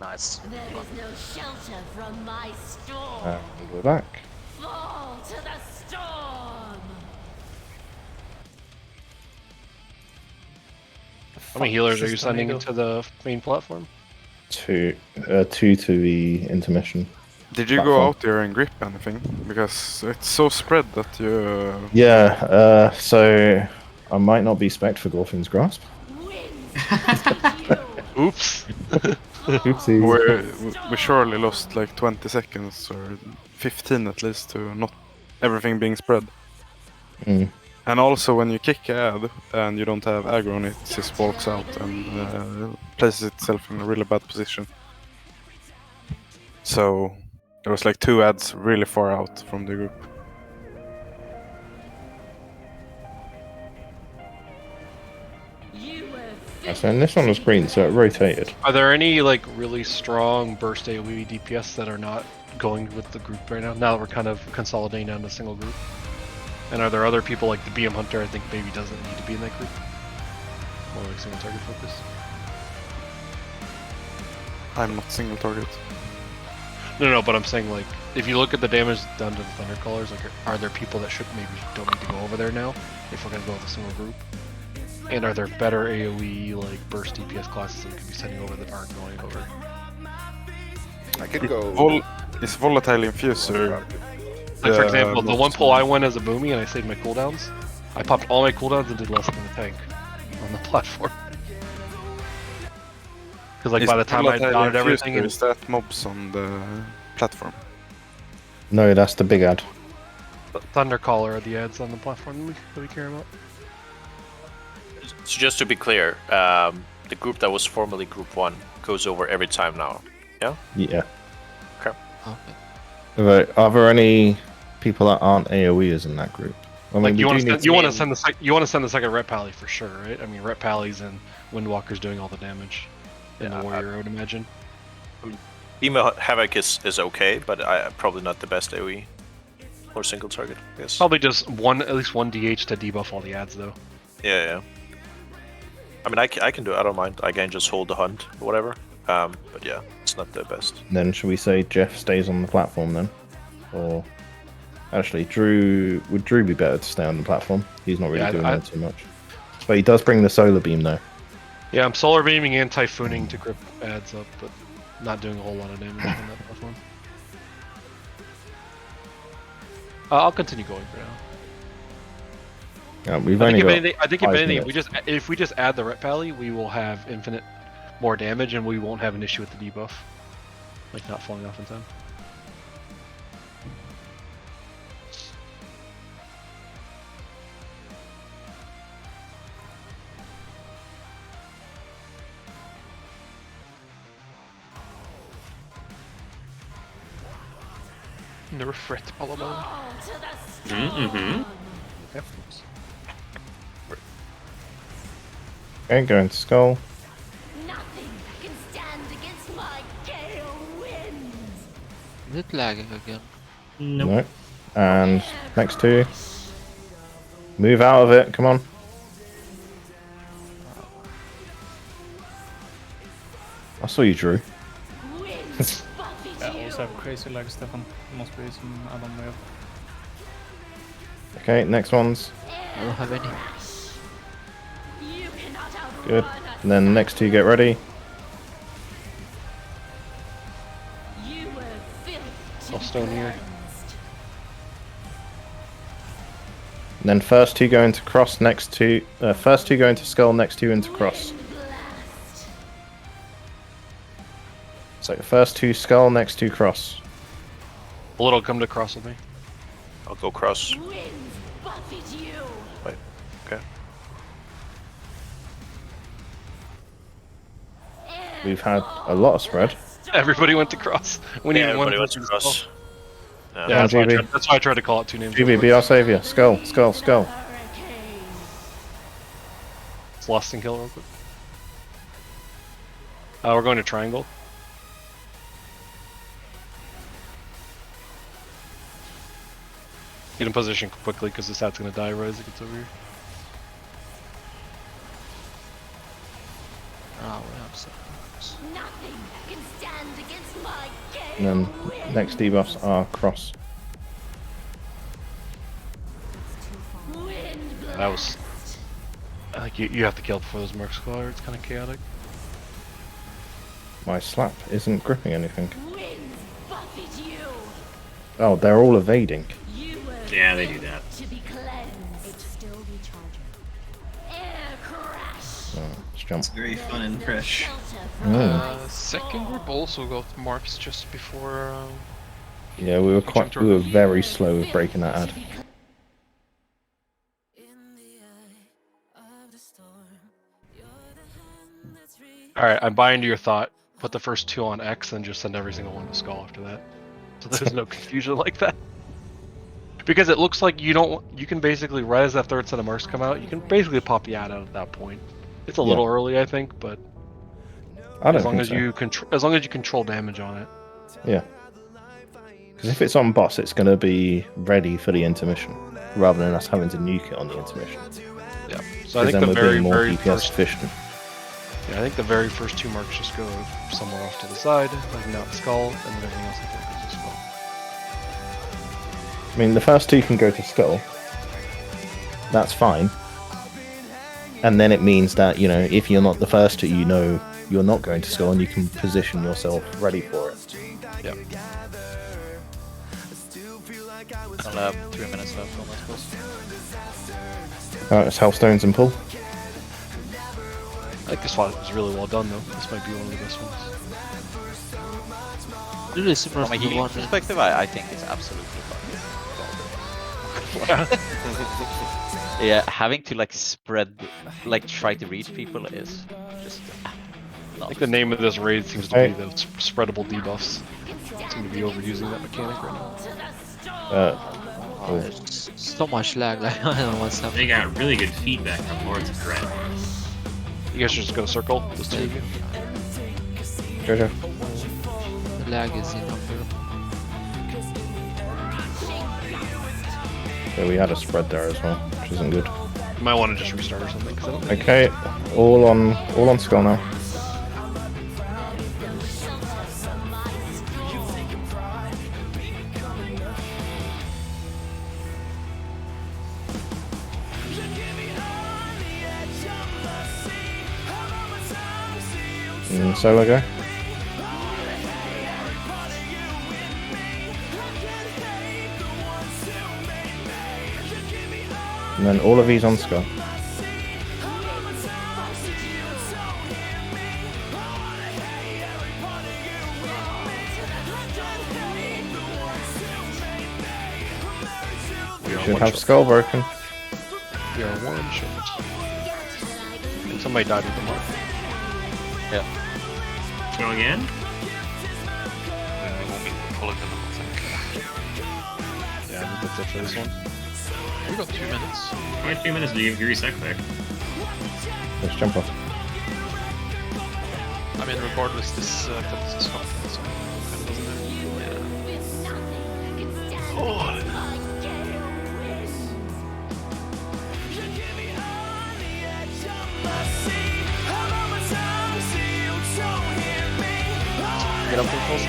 Nice. There is no shelter from my storm. We're back. Fall How many healers are you Just sending tornado. into the main platform? Two to the intermission. Did you go platform. out there and grip anything? Because it's so spread that you... Yeah, so I might not be spec'd for Gorfin's Grasp. Oops. Oopsie. We surely lost like 20 seconds or 15 at least to not everything being spread. Mm. And also when you kick ad and you don't have aggro on it, it just walks out and places itself in a really bad position. So there was like 2 ads really far out from the group. So and this one was green, so it rotated. Are there any like really strong burst AoE DPS that are not going with the group right now? Now that we're kind of consolidating down to a single group. And are there other people like the BM Hunter? I think maybe doesn't need to be in that group. More like single target focus. I'm not single target. No, but I'm saying like if you look at the damage done to the Thundercallers, like are there people that should maybe don't need to go over there now if we're gonna go with a single group? And are there better AoE like burst DPS classes that we could be sending over that aren't going over? I could go. It's volatile infuser. Like for example, the one pull I went as a boomy and I saved my cooldowns. I popped all my cooldowns and did less than the tank on the platform. Because like by the time I dotted everything, is that mobs on the platform? No, that's the big ad. Thundercaller are the ads on the platform that we care about. So just to be clear, the group that was formerly Group 1 goes over every time now, yeah? Yeah. Okay. Right. Are there any people that aren't AoEers in that group? I mean, Like we you want do to need send the second Ret Pally for sure, right? I mean, Ret Pally's and Windwalker's doing all the damage in the Warrior, I would imagine. Beam of Havoc is okay, but probably not the best AoE or single target. Yes. Probably just at least one DH to debuff all the ads though. Yeah. I mean, I can do it. I don't mind. I can just hold the hunt or whatever. But yeah, it's not the best. Then should we say Jeff stays on the platform then? Or actually, would Drew be better to stay on the platform? He's not really doing that too much. But he does bring the solar beam though. Yeah, I'm solar beaming and typhooning to grip ads up, but not doing a whole lot of damage on that platform. I'll continue going for now. We've I only think got if 5 anything, minutes. if we just add the Ret Pally, we will have infinite more damage, and we won't have an issue with the debuff, like not falling off in time. Nerf Ret Ballabone. Mm-hmm. Okay, go into Skull. Nothing can stand against my gale winds. Is it lagging again? No. And next 2. Move out of it, come on. I saw you, Drew. I also have crazy lag, Stefan. Must be some add-on way up. Okay, next ones. I don't have any. Good. And then the next 2 get ready. I'll stone here. And then first 2 go into cross, next 2... first 2 go into skull, next 2 into cross. So first 2 skull, next 2 cross. Bullet come to cross with me. I'll go cross. Wait. Okay. We've had a lot of spread. Everybody went to cross. We need one everybody went to person cross. skull. Yeah, Yeah, GB. that's why I tried to call it 2 names. GB, be our savior. Skull, skull, skull. Let's lust and kill real quick. We're going to triangle. Get in position quickly because this ad's gonna die right as it gets over here. Oh, we have some. Nothing can stand against my And then next debuffs are cross. That was Like you have to kill before those mercs go out. It's kind of chaotic. My slap isn't gripping anything. Winds buffet you. Oh, they're all evading. Yeah, they do that. To be cleansed. It's still recharging. Air crash. Oh, let's jump. It's very fun and fresh. Second group also got marks just before. Yeah, we were very slow with breaking that ad. Alright, I'm buying to your thought. Put the first 2 on X and just send every single one to Skull after that. So there's no confusion like that. Because it looks like you can basically, right as that third set of marks come out, you can basically pop the ad out at that point. It's a little early, I think, but as long as you control damage on it. Yeah. Because if it's on boss, it's going to be ready for the intermission, rather than us having to nuke it on the intermission. Yeah. So I think the very first efficient. Yeah, I think the very first 2 marks just go somewhere off to the side, like not Skull, and then everything else I think goes to Skull. I mean, the first 2 can go to Skull. That's fine. And then it means that, you know, if you're not the first 2, you know you're not going to Skull, and you can position yourself ready for it. Yeah. I'll have 3 minutes left on this boss. Alright, it's Hellstones and pull. I think this fight was really well done, though. This might be one of the best ones. Really similar From a to the healing one. perspective, I think it's absolutely fucking. Yeah, having to like spread, like try to reach people is just. I think the name of this raid seems to be the spreadable debuffs. Seem to be overusing that mechanic right now. There's so much lag. Like, I don't know what's happening. They got really good feedback from Lords of Dread. You guys should just go circle. Just 2 of you. Jojo. The lag is enough. So we had a spread there as well, which isn't good. You might want to just restart or something. 'Cause I don't think Okay, all on Skull now. Solo go. And then all of these on Skull. We should have Skull broken. we are one shot. And somebody died with the mark. Yeah. Go again? It won't be full of them, I think. Yeah, I think that's it for this one. We got 2 minutes. We had 2 minutes to give you reset quick. Let's jump off. I mean, regardless, this puts us off. So it doesn't matter. Get up there, folks.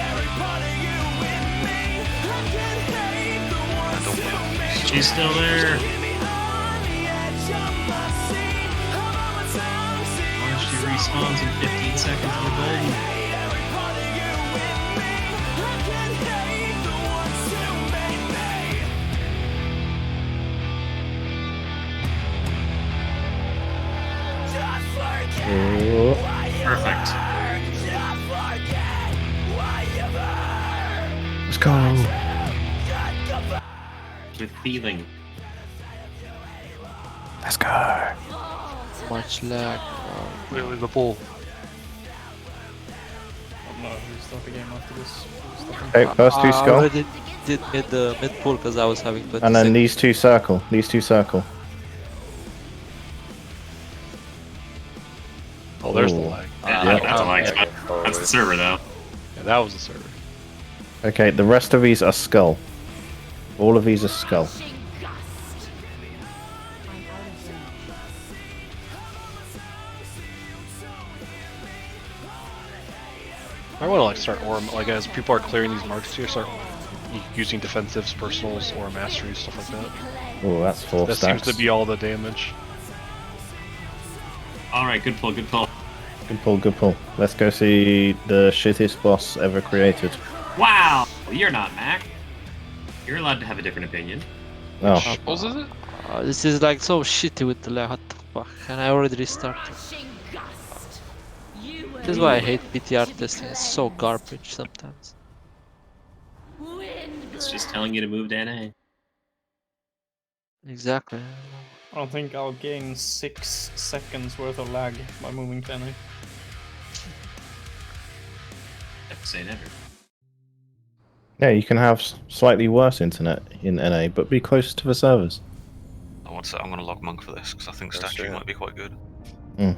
She's still there. Once she respawns in 15 seconds, we're golden. Perfect. Let's go. With feeling. Let's go. Much lag. Clearly the bull. No, we start the game after this. Okay, first 2 I Skull. already did mid pull because I was having 20 And then seconds. these 2 circle. These 2 circle. Oh, there's the Ooh. lag. That's a lag spot. That's the server, though. Yeah, that was the server. Okay, the rest of these are Skull. All of these are Skull. I want to like start or like as people are clearing these marks here, start using defensives, personals, or masteries, stuff like that. Oh, that's 4 That stacks. seems to be all the damage. Alright, good pull, good pull. Good pull, good pull. Let's go see the shittest boss ever created. Wow! You're not Mac. You're allowed to have a different opinion. Oh. Which boss is it? This is like so shitty with the lag. What the fuck? And I already restarted. This is why I hate PTR testing. It's so garbage sometimes. It's just telling you to move to NA. Exactly. I don't think I'll gain 6 seconds worth of lag by moving to NA. Never say never. Yeah, you can have slightly worse internet in NA, but be close to the servers. I want to. I'm gonna log monk for this because I think statue might be quite good. Mm.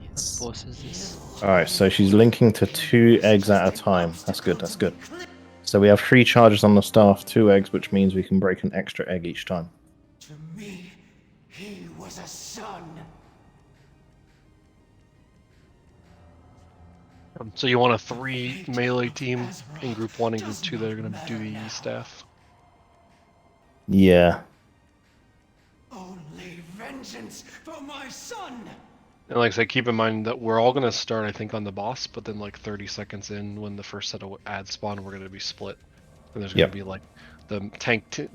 What boss is this? Alright, so she's linking to 2 eggs at a time. That's good, that's good. So we have 3 charges on the staff, 2 eggs, which means we can break an extra egg each time. To me, he was a son. So you want a 3 melee team in group 1 and group 2 that are going to do the staff? Yeah. Only vengeance for my son. And like I said, keep in mind that we're all going to start, I think, on the boss, but then like 30 seconds in, when the first set of ads spawn, we're going to be split. And there's going to be like the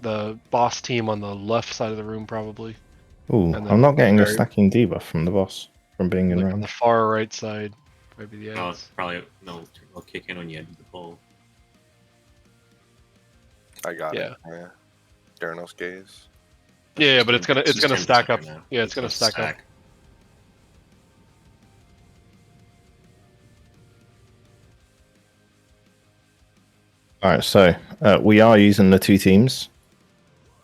the boss team on the left side of the room, probably. Ooh, And then I'm not getting a very- stacking debuff from the boss, from being in like on range. the far right side, maybe the Oh, ads. it's probably they'll kick in when you end the pull. I got Yeah. it. Yeah. Diurna's gaze. Yeah, but it's gonna just 10% stack up. right now. Yeah, it's gonna stack up. Alright, so we are using the 2 teams.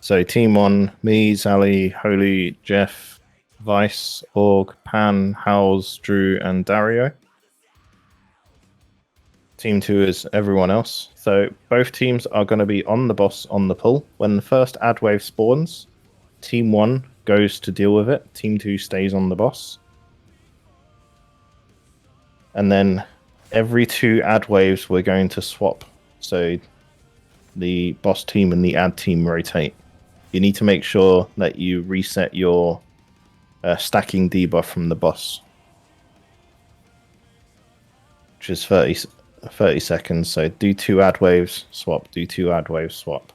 So team 1, me, Sally, Holy, Jeff, Vice, Org, Pan, Howls, Drew, and Dario. Team 2 is everyone else. So both teams are going to be on the boss on the pull. When the first ad wave spawns, team 1 goes to deal with it. Team 2 stays on the boss. And then every 2 ad waves we're going to swap. So the boss team and the ad team rotate. You need to make sure that you reset your stacking debuff from the boss, which is 30 seconds. So do 2 ad waves, swap. Do 2 ad waves, swap.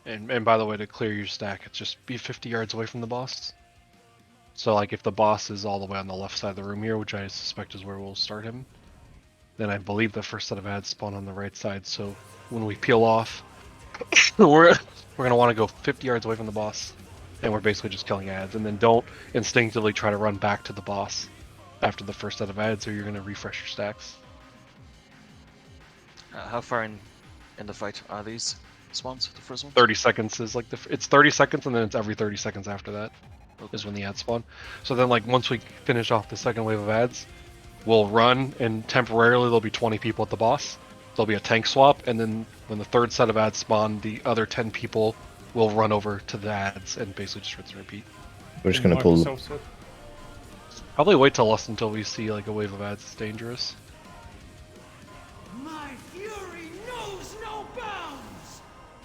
And by the way, to clear your stack, it's just be 50 yards away from the boss. So like if the boss is all the way on the left side of the room here, which I suspect is where we'll start him, then I believe the first set of ads spawn on the right side. So when we peel off, we're gonna want to go 50 yards away from the boss, and we're basically just killing ads. And then don't instinctively try to run back to the boss after the first set of ads, or you're gonna refresh your stacks. How far in the fight are these spawns? The first one? 30 seconds is like it's 30 seconds, and then it's every 30 seconds after that is when the ads spawn. So then like once we finish off the second wave of ads, we'll run, and temporarily there'll be 20 people at the boss. There'll be a tank swap, and then when the third set of ads spawn, the other 10 people will run over to the ads and basically just rinse and repeat. We're just going to pull. Probably wait till us until we see like a wave of ads is dangerous. My fury knows no bounds.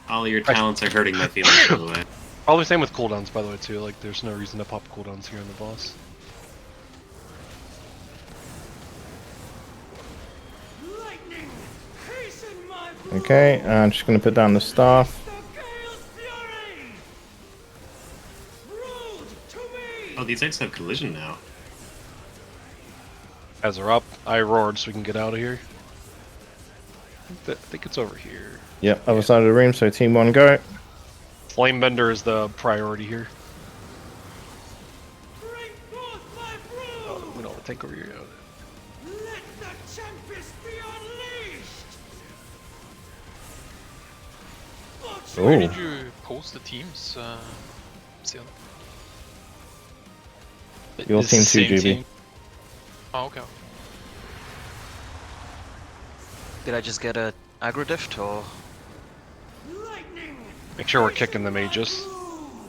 All your talents are hurting my feelings, by the way. Probably same with cooldowns, by the way, too. Like, there's no reason to pop cooldowns here in the boss. Lightning, hasten my Okay, I'm just going to put down the staff. Oh, these eggs have collision now. As are up, I roared so we can get out of here. I think it's over here. Yep, other side of the room, so team 1 go. Flamebender is the priority here. Oh, we don't want to take over here. Let the tempest be unleashed. Where did you post the teams, Sion? Your It's team the 2, same GB. team? Oh, okay. Did I just get a aggro dift or? Make sure we're kicking the mages.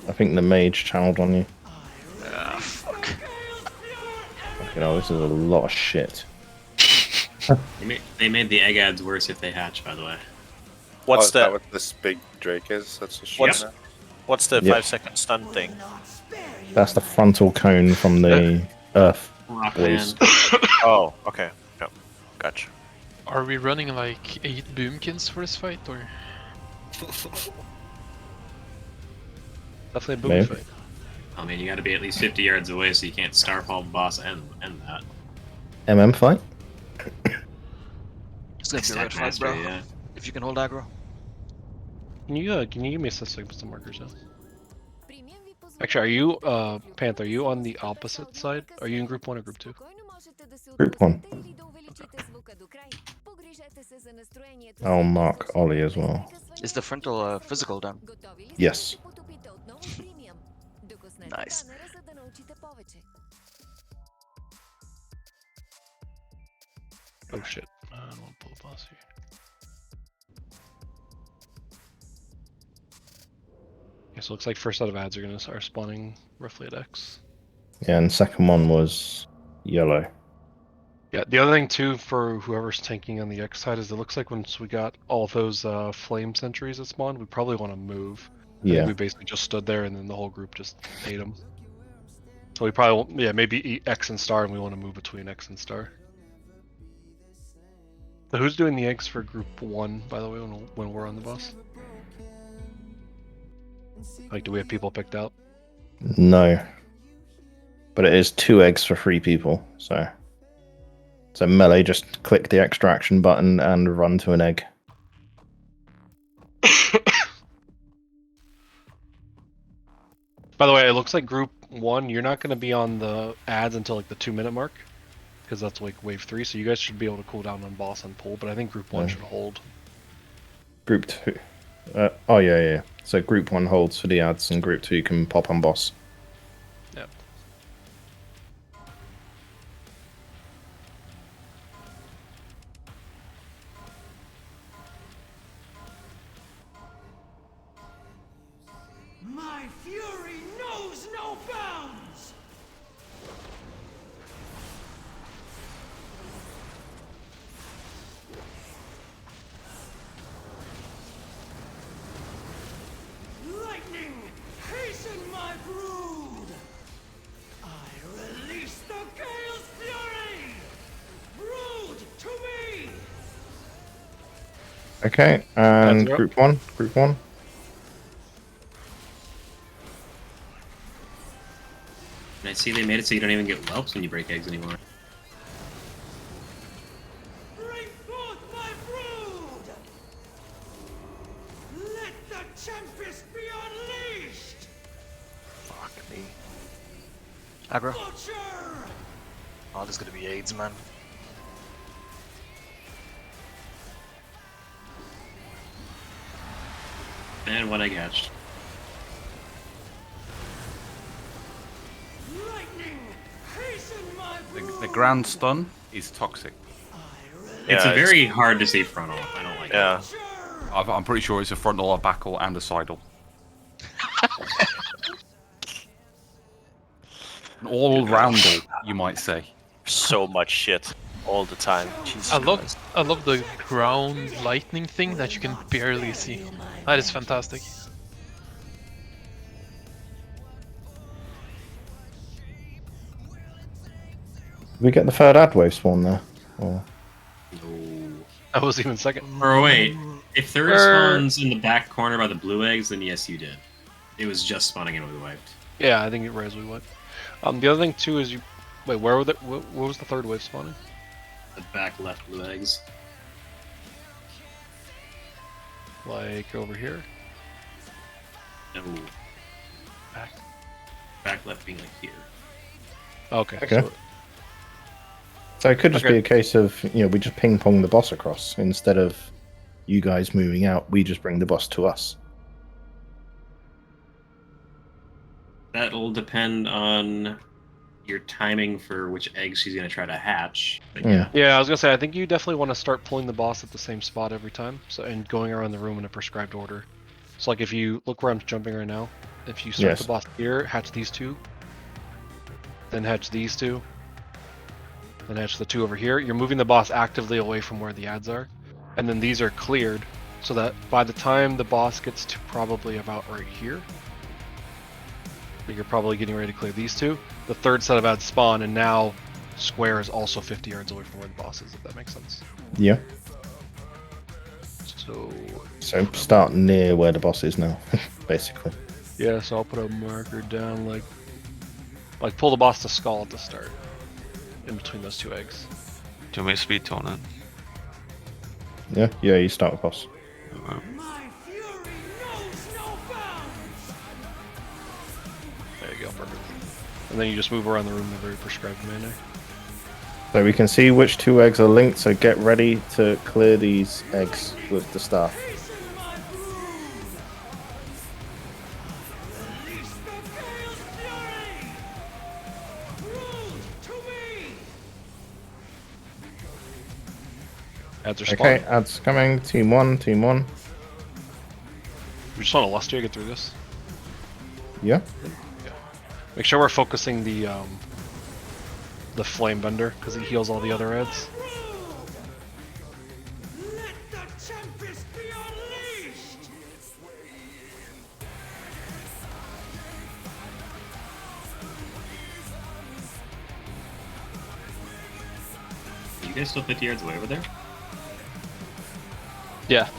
I think the mage channeled on you. Ah, fuck. You know, this is a lot of shit. They made the egg ads worse if they hatch, by the way. What's Is that the what this big Drake is? That's just what's the Yep. 5-second stun thing? That's the frontal cone from the Earth. Rockman. Oh, okay. Yep. Gotcha. Are we running like 8 boomkins for this fight, or? Definitely a boom Maybe. fight. I mean, you got to be at least 50 yards away so you can't starfall the boss and that. MM fight? It's gonna be a Stack red fight, mastery, bro. yeah. If you can hold aggro. Can you give me some markers now? Actually, are you Panther? Are you on the opposite side? Are you in group 1 or group 2? Group 1. I'll mark Ollie as well. Is the frontal physical done? Yes. Nice. Oh shit! I don't want to pull the boss here. Yeah, so it looks like first set of ads are gonna start spawning roughly at X. Yeah, and second one was yellow. Yeah, the other thing too for whoever's tanking on the X side is it looks like once we got all those flame sentries that spawned, we probably want to move. I Yeah. think we basically just stood there and then the whole group just ate them. So we probably won't, yeah, maybe eat X and star and we want to move between X and star. So who's doing the eggs for group 1, by the way, when we're on the boss? Like, do we have people picked out? No. But it is 2 eggs for 3 people, so... So melee, just click the extraction button and run to an egg. By the way, it looks like group 1, you're not going to be on the ads until like the 2-minute mark. Because that's like wave 3, so you guys should be able to cool down on boss and pull, but I think group 1 Yeah. should hold. Group 2. Oh, yeah. So group 1 holds for the ads, and group 2 can pop on boss. Yep. My fury knows no bounds! Lightning, hasten my brood! I release the Gale's fury! Brood, to me! Okay, and That's up. group 1. Group 1. And I see they made it so you don't even get whelps when you break eggs anymore. Bring forth my brood! Let the tempest be unleashed! Fuck me. Aggro. Butcher! Oh, this is gonna be AIDS, man. And one egg hatched. Lightning, hasten my brood! The ground stun is toxic. It's Yeah, a very hard to see frontal. I don't like Yeah. it. I'm pretty sure it's a frontal, a backal, and a sidle. An all-rounder, you might say. So much shit all the time. Jesus I Christ. love the ground lightning thing that you can barely see. That is fantastic. Did we get the third ad wave spawn there? Or... I was even second. Or wait, if third spawns in the back corner by the blue eggs, then yes, you did. It was just spawning in when we wiped. Yeah, I think it right as we went. The other thing too is you... Wait, where were what was the third wave spawning? The back left blue eggs. Like over here? No. Back left being like here. Okay. Okay. So it could just Okay. be a case of, we just ping pong the boss across. Instead of you guys moving out, we just bring the boss to us. That'll depend on your timing for which eggs she's going to try to hatch. But Yeah. Yeah, I was gonna say, I think you definitely want to start pulling the boss at the same spot every time, so and going around the room in a prescribed order. So like if you look where I'm jumping right now, if you start Yes. the boss here, hatch these 2, then hatch these 2, then hatch the 2 over here. You're moving the boss actively away from where the ads are, and then these are cleared, so that by the time the boss gets to probably about right here, you're probably getting ready to clear these 2. the third set of ads spawn, and now square is also 50 yards away from where the boss is, if that makes sense. Yeah. So Start near where the boss is now, basically. yeah, so I'll put a marker down like pull the boss to skull at the start, in between those two eggs. Do you want me to speed taunt it? Yeah, you start with boss. There you go, perfect. And then you just move around the room in a very prescribed manner. So we can see which two eggs are linked, so get ready to clear these eggs with the staff. Ads are Okay, spawning. ads coming. Team 1, Team 1. We just want to Lustia get through this. Yeah. Make sure we're focusing the flame bender because he heals all the other ads. You guys still 50 yards away over there? Yeah.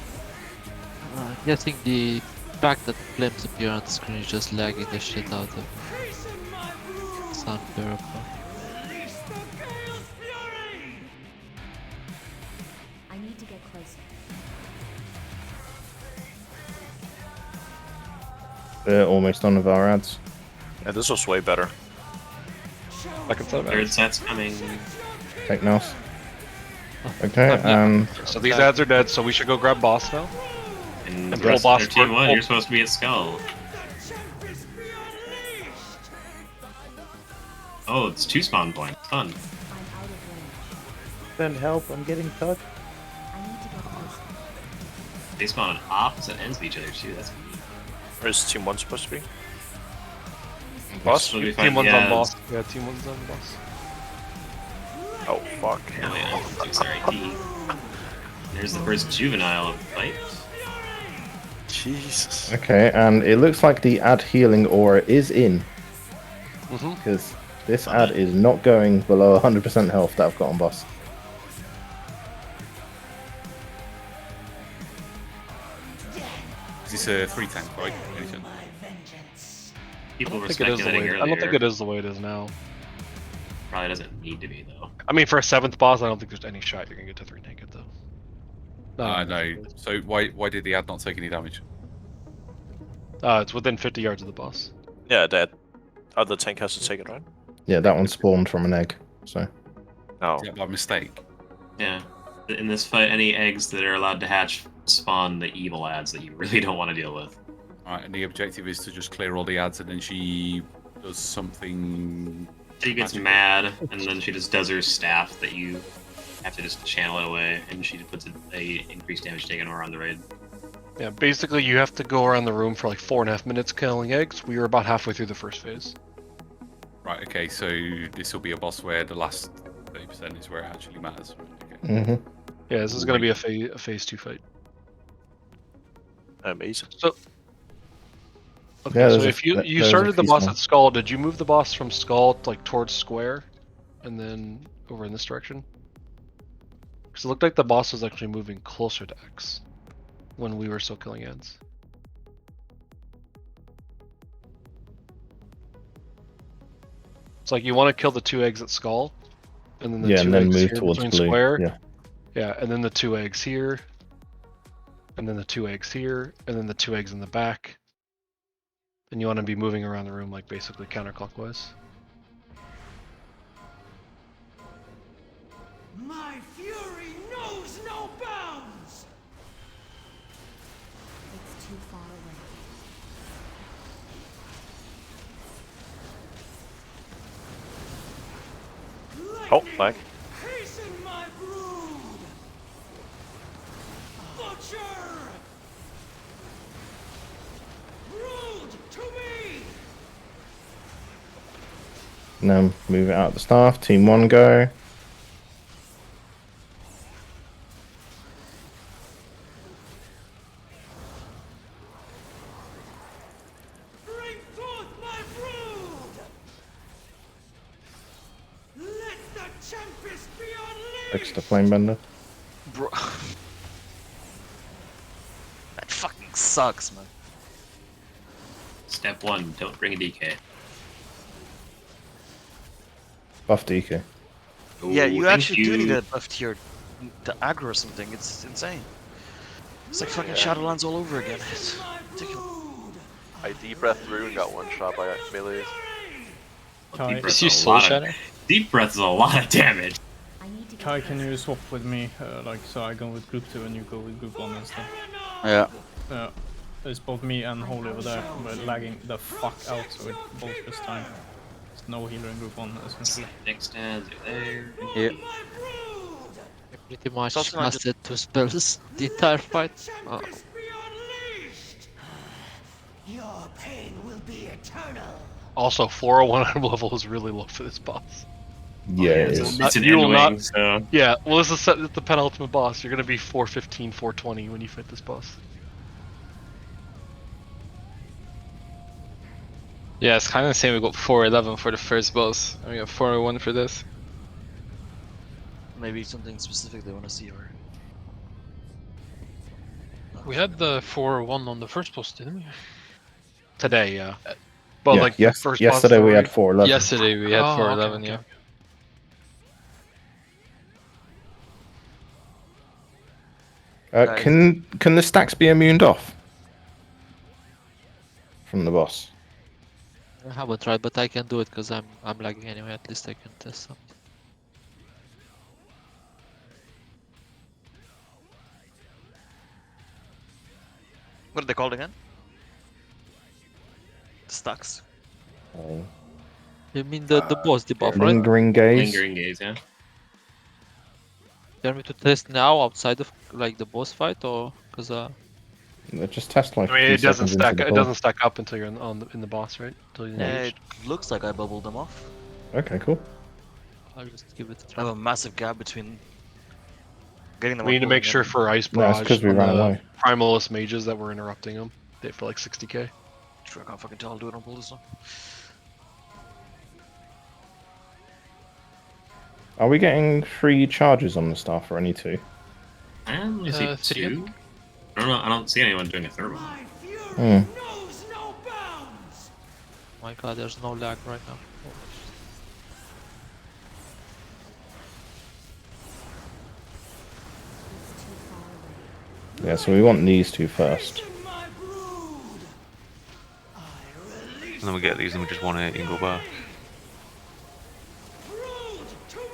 Guessing the fact that flames appear on the screen is just lagging the shit out of sound bearable. I need to get closer. We're almost done with our ads. Yeah, this was way better. Third set's coming. Take Nels. Okay, So these ads are dead, so we should go grab boss now. And And the rest pull of boss their team forward. 1, you're supposed to be at Skull. Oh, it's 2 spawn points. Fun. Send help, I'm getting touched. They spawn on opposite ends of each other too. That's Where's Team 1 supposed to be? Boss? Team 1's on boss. Yeah, Team 1's on boss. Oh, fuck. Oh, yeah. Too sorry, D. There's the first juvenile fight. Jesus. okay, and it looks like the ad healing aura is in. Mm-hmm. Because this ad is not going below 100% health that I've got on boss. Is this a 3 tank, right? Anything? People were I don't think it is the way it is now. Probably doesn't need to be though. I mean, for a 7th boss, I don't think there's any shot you're gonna get to 3 naked though. No. So why did the ad not take any damage? It's within 50 yards of the boss. Yeah, that other tank has to take it, right? Yeah, that one spawned from an egg, so. Oh. Is that by mistake? Yeah. In this fight, any eggs that are allowed to hatch spawn the evil ads that you really don't want to deal with. Alright, and the objective is to just clear all the ads and then she does something... She gets mad, and then she just does her staff that you have to just channel it away, and she puts a increased damage taken or on the raid. Yeah, basically you have to go around the room for like 4.5 minutes killing eggs. We were about halfway through the first phase. Right, okay, so this will be a boss where the last 30% is where it actually matters. Okay. Mm-hmm. Yeah, this is going to be a phase 2 fight. Amazing. So, okay, Yeah, so there's if you there's a started the feast boss now. at Skull, did you move the boss from Skull like towards Square, and then over in this direction? Because it looked like the boss was actually moving closer to X when we were still killing ads. It's like you want to kill the 2 eggs at Skull, and then the 2 and then eggs move here towards between blue. Square. Yeah. Yeah, and then the 2 eggs here, and then the 2 eggs here, and then the 2 eggs in the back. And you want to be moving around the room like basically counterclockwise. My fury knows no bounds! It's too far away. Oh, lag. Hasten my brood! Butcher! Brood to me! Now move it out the staff. Team 1 go. Bring forth my brood! Fix the Flamebender. Bro. That fucking sucks, man. Step 1, don't bring a DK. Buff DK. Yeah, you thank actually do need you. a buff tier to aggro or something. It's insane. It's like fucking Shadowlands all over again. It's ridiculous. I deep breath through and got one shot by melees. Deep breath Is you is a Soul lot Shadow? of deep breath is a lot of damage. Kai, can you swap with me? Like, so I go with group 2 and you go with group 1 instead. Yeah. Yeah. It's both me and Holy over there. We're lagging the fuck out, so it both this time. There's no healer in group 1, essentially. Next ads are there. Yeah. Pretty much Something like casted 2 spells the entire fight. Oh. Your pain will be eternal. Also, 401 level is really low for this boss. Yeah, it You will is. not- It's an you will not- N-wing, so... Yeah, well, this is the penultimate boss. You're gonna be 415, 420 when you fight this boss. Yeah, it's kind of the same. We got 411 for the first boss, and we got 401 for this. Maybe something specific they want to see, or We had the 4-1 on the first boss, didn't we? Today, yeah. But Yeah, like yes, the first yesterday boss we story- had 411. Yesterday we had Oh, 411, okay, yeah. Can the stacks be immuned off from the boss? I haven't tried, but I can do it because I'm lagging anyway. At least I can test something. what are they called again? Stacks. You mean the boss debuff, right? Lingering gaze. Lingering gaze, yeah. You want me to test now outside of like the boss fight, or because Just test like. I mean, a few it doesn't seconds into stack. the It pull. doesn't stack up until you're in the boss, right? Until you're It engaged. looks like I bubbled them off. Okay, cool. I'll just give it a I try. have a massive gap between getting them. We need to make sure for Ice No, it's Barrage 'cause we on ran the away. Primalist mages that were interrupting them. They for like 60k. Sure, I can't fucking tell. I'll do it on pull this one. Are we getting free charges on the staff or any two? I only see 3. 2. I don't know. I don't see anyone doing a thermal. Hmm. My god, there's no lag right now. Yeah, so we want these two first. And then we get these and we just want to go back.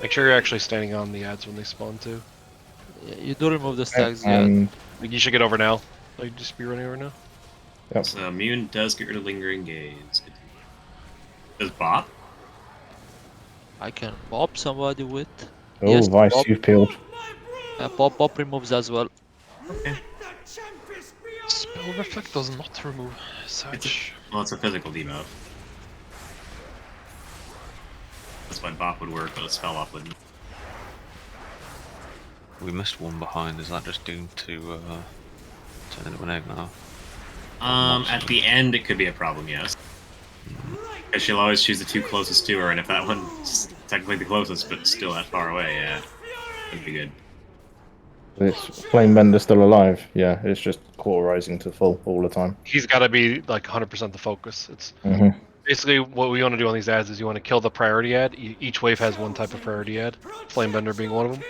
Make sure you're actually standing on the ads when they spawn too. Yeah, you do remove the stacks, yeah. Like, you should get over now. Like, just be running over now. Yep. So immune does get rid of lingering gaze. Does bop? I can pop somebody with. Oh, Yes, Vice, pop. you've peeled. Pop removes as well. Okay. Spell Reflect does not remove such. Well, it's a physical debuff. That's why bop would work, but a spell off wouldn't. We missed one behind. Is that just doomed to turn into an egg now? At the end, it could be a problem, yes. Because she'll always choose the 2 closest to her, and if that one's technically the closest, but still that far away, yeah, that'd be good. This Flamebender still alive. Yeah, it's just cauterizing to full all the time. He's got to be like 100% the focus. It's Mhm. basically what we want to do on these ads is you want to kill the priority ad. Each wave has one type of priority ad, Flamebender being one of them.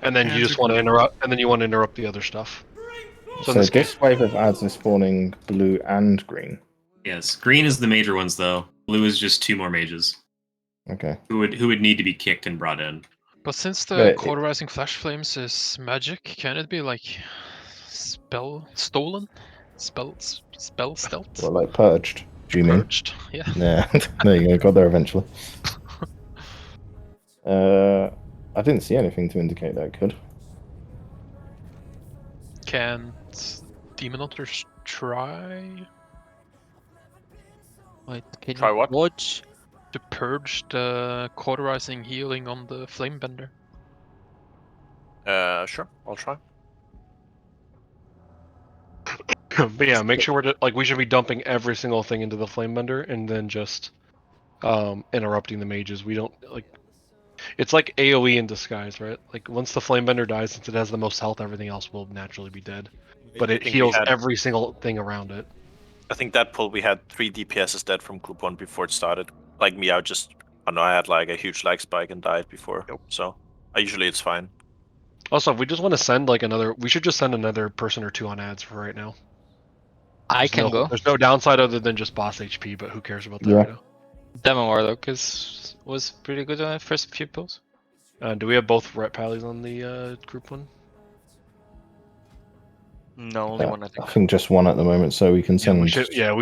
And then you just want to interrupt. And then you want to interrupt the other stuff. So in this this wave of ads is spawning blue and green. Yes, green is the major ones, though. Blue is just 2 more mages Okay. who would need to be kicked and brought in. But since the But cauterizing flash flames is magic, can it be like spell stolen? Spell stealth? Well, like purged. Do you mean? Purged, yeah. Yeah. There you go. Got there eventually. I didn't see anything to indicate that it could. Can't Demon Hunters try Wait, can Try you what? watch? to purge the cauterizing healing on the Flamebender? Sure, I'll try. But yeah, make sure we should be dumping every single thing into the Flamebender and then just interrupting the mages. We don't like It's like AoE in disguise, right? Like once the Flamebender dies, since it has the most health, everything else will naturally be dead. But I it think we heals had- every single thing around it. I think that pull we had 3 DPSs dead from group 1 before it started. Like me, I don't know, I had like a huge lag spike and died before. So usually it's fine. Also, if we just want to send like another, we should just send another person or two on ads for right now. I can go. There's no downside other than just boss HP, but who cares about that Yeah. right now? Demon Warlock was pretty good on the first few pulls. Do we have both ret pallies on the group one? No, only one I I think. think just one at the moment, so we can Yeah, send. we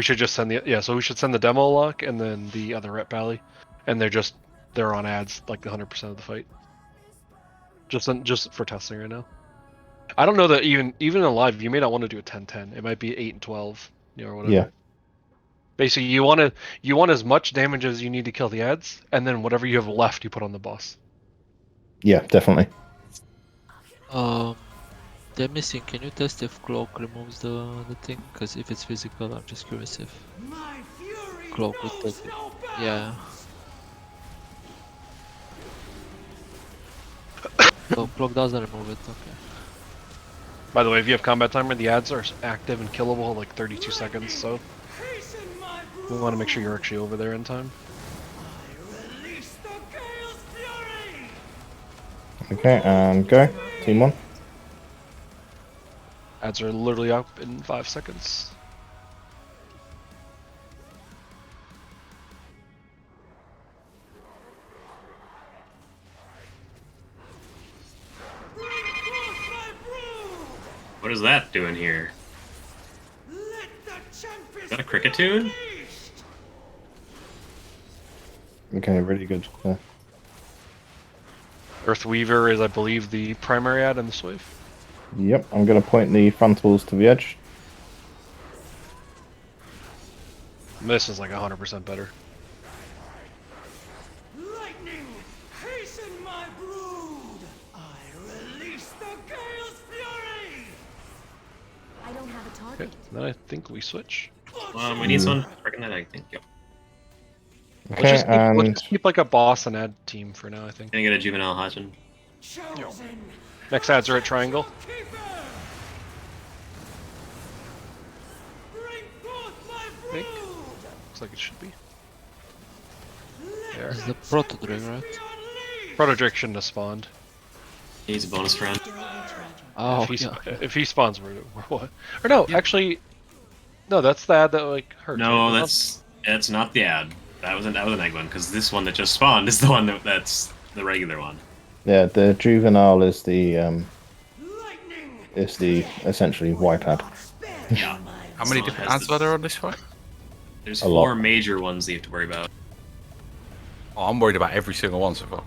should just send so we should send the demo lock and then the other ret pally, and they're on ads like 100% of the fight. Just for testing right now. I don't know that even in live you may not want to do a 10-10. It might be 8 and 12, or whatever. Yeah. Basically, you want as much damage as you need to kill the ads, and then whatever you have left, you put on the boss. Yeah, definitely. They're missing. Can you test if cloak removes the thing? Because if it's physical, I'm just curious if cloak would take it. Yeah. So cloak doesn't remove it. Okay. By the way, if you have combat timer, the ads are active and killable in like 32 seconds. So we want to make sure you're actually over there in time. Okay, and go. Team 1. Ads are literally up in 5 seconds. What is that doing here? Is that a cricket tune? Okay, really good. Yeah. Earthweaver is, I believe, the primary ad in this wave. Yep, I'm going to point the frontals to the edge. This is like 100% better. Lightning, hasten my brood. I release the Gale's fury. I don't have a Okay, target. then I think we switch. We need someone freaking that, I think. Yep. Okay, Let's just keep like a boss and ad team for now, I think. Gonna get a juvenile Hachin. Next ads are at triangle. I think. Looks like it should be. There. This is the Proto Drake, right? Proto Drake shouldn't have spawned. He's a bonus friend. Oh, if he spawns, we're what? Or no, actually, no, that's the ad that like hurt. No, that's not the ad. That was an egg one, because this one that just spawned is the one that's the regular one. Yeah, the juvenile is the essentially wipe ad. Yeah. How many different ads are there on this fight? There's A 4 lot. major ones that you have to worry about. Oh, I'm worried about every single one so far.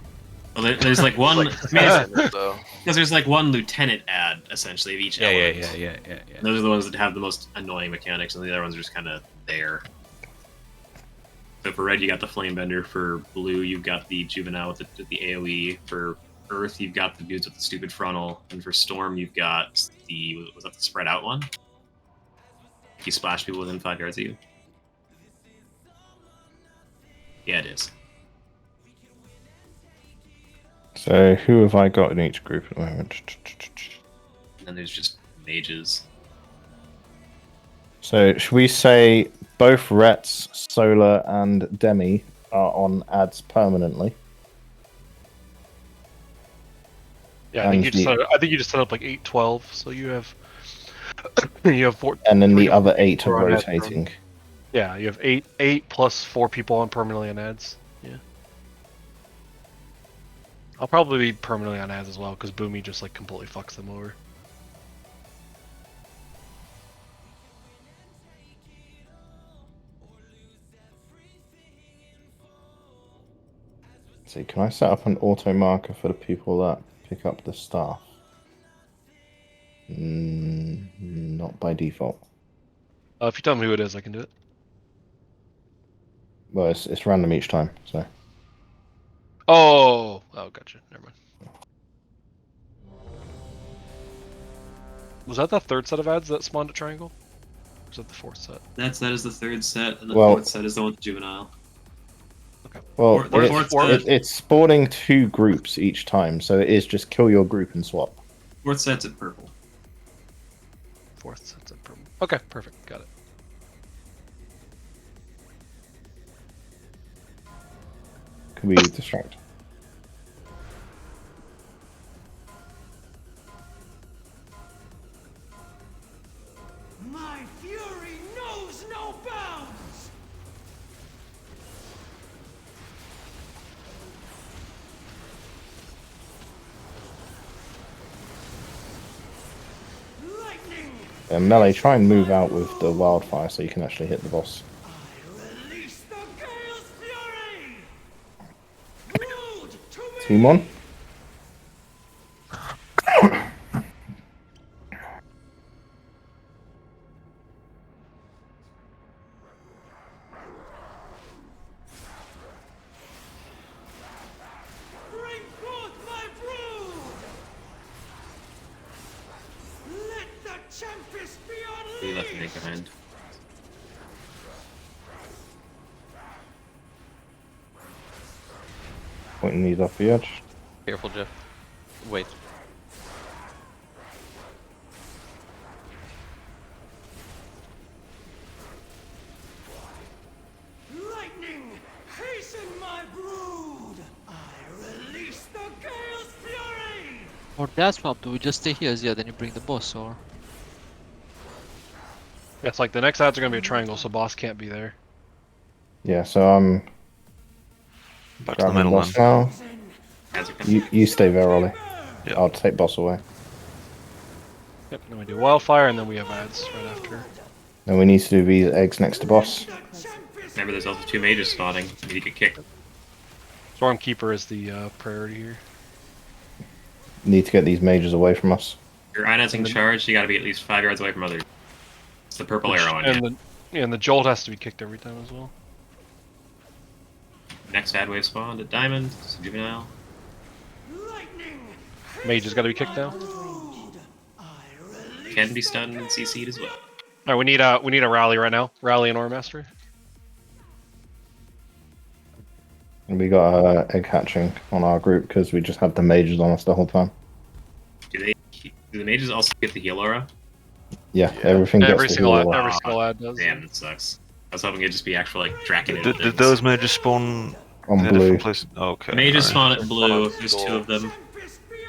Well, there's like one, Like, because there's like one lieutenant ad essentially of each element. Yeah. And those are the ones that have the most annoying mechanics, and the other ones are just kind of there. So for red, you got the Flamebender. For blue, you've got the Juvenile with the AoE. For earth, you've got the dudes with the stupid frontal. And for storm, you've got was that the spread out one? You splash people within 5 yards of you. Yeah, it is. So who have I got in each group at the moment? And then there's just mages. So should we say both Rets, Solar, and Demi are on ads permanently? Yeah, I think you just set up like 8, 12, so you have you have 4. And then the 3 other 8 are people on ads rotating. Yeah, you have 8 plus 4 people on permanently on ads. Yeah. I'll probably be permanently on ads as well, because Boomy just like completely fucks them over. See, can I set up an auto marker for the people that pick up the staff? Not by default. If you tell me who it is, I can do it. Well, it's random each time, so. Oh, gotcha. Never mind. Was that the third set of ads that spawned at triangle? Or was that the fourth set? That is the third set, and the Well- fourth set is the one with the juvenile. Okay. Well, Fourth it's spawning 2 groups each time, so it is just kill your group and swap. Fourth set's at purple. Fourth set's at purple. Okay, perfect. Got it. Can we distract? My fury knows no bounds! Lightning! Melee, try and move out with the wildfire so you can actually hit the boss. Release the Gale's fury! Rude to me! Team 1. Bring forth my brood! Let the tempest be We unleashed! left the Nick behind. Pointing these off the edge. Careful, Jeff. Wait. Lightning, hasten my brood! I release the Gale's fury! For that swap, do we just stay here? Yeah, then you bring the boss, or? Yeah, it's like the next ads are gonna be a triangle, so boss can't be there. Yeah, so I'm Back to the grabbing middle boss then. now. Ads are coming. You stay there, Ollie. Yep. I'll take boss away. Yep. Then we do wildfire, and then we have ads right after. Then we need to do these eggs next to boss. Remember, there's also 2 mages spawning. You need to get kicked. Stormkeeper is the priority here. Need to get these mages away from us. If you're ionizing charge, you gotta be at least 5 yards away from others. It's the purple arrow on you. And the jolt has to be kicked every time as well. Next ad wave spawned at Diamond. It's a juvenile. Mage has got to be kicked now. Can be stunned and CC'd as well. All right, we need a rally right now. Rally and Master. And we got egg hatching on our group because we just had the mages on us the whole time. Do the mages also get the heal aura? Yeah, everything gets Every the single heal. every single ad does. Damn, that sucks. I was hoping it'd just be actual like Draken. Did those mages spawn on in a blue? different place? Okay. Mages alright. spawn at blue. There's 2 of them.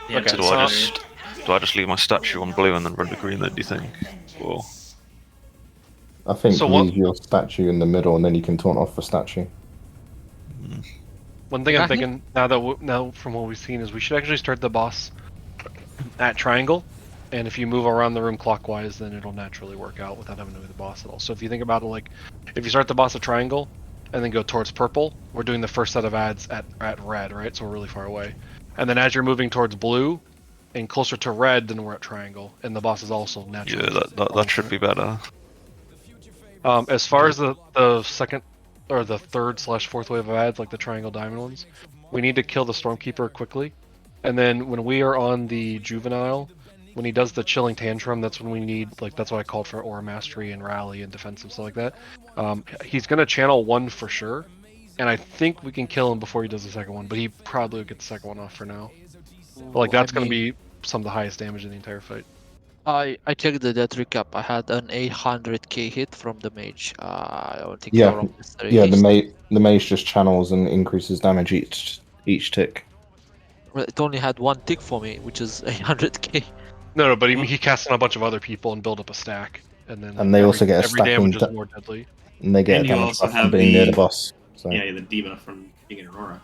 Yeah, Okay, So just do I just leave my statue on blue and then run the green then, do you think? Or I think So leave your statue in the middle and then you can taunt off the statue. One thing I'm thinking now from what we've seen is we should actually start the boss at triangle, and if you move around the room clockwise, then it'll naturally work out without having to do the boss at all. So if you think about it, like if you start the boss at triangle and then go towards purple, we're doing the first set of ads at red, right? So we're really far away. And then as you're moving towards blue and closer to red, then we're at triangle, and the boss is also naturally. yeah, that should be better. As far as the second or the third / fourth wave of ads, like the triangle diamond ones, we need to kill the Stormkeeper quickly. And then when we are on the juvenile, when he does the chilling tantrum, that's when we need, like, that's why I called for aura mastery and rally and defensive stuff like that. He's gonna channel 1 for sure, and I think we can kill him before he does the second one, but he probably will get the second one off for now. But like that's gonna be some of the highest damage in the entire fight. I checked the death recap. I had an 800k hit from the mage. I don't think Yeah, you're wrong, Mr. yeah. Haste. The mage just channels and increases damage each tick. Well, it only had 1 tick for me, which is 800k. No, but he casts on a bunch of other people and build up a stack, and then And they also get a every stacking damage is more deadly. And they get And a you damage also buff from have being near the- the boss. So. Yeah, the debuff from being an Aurora.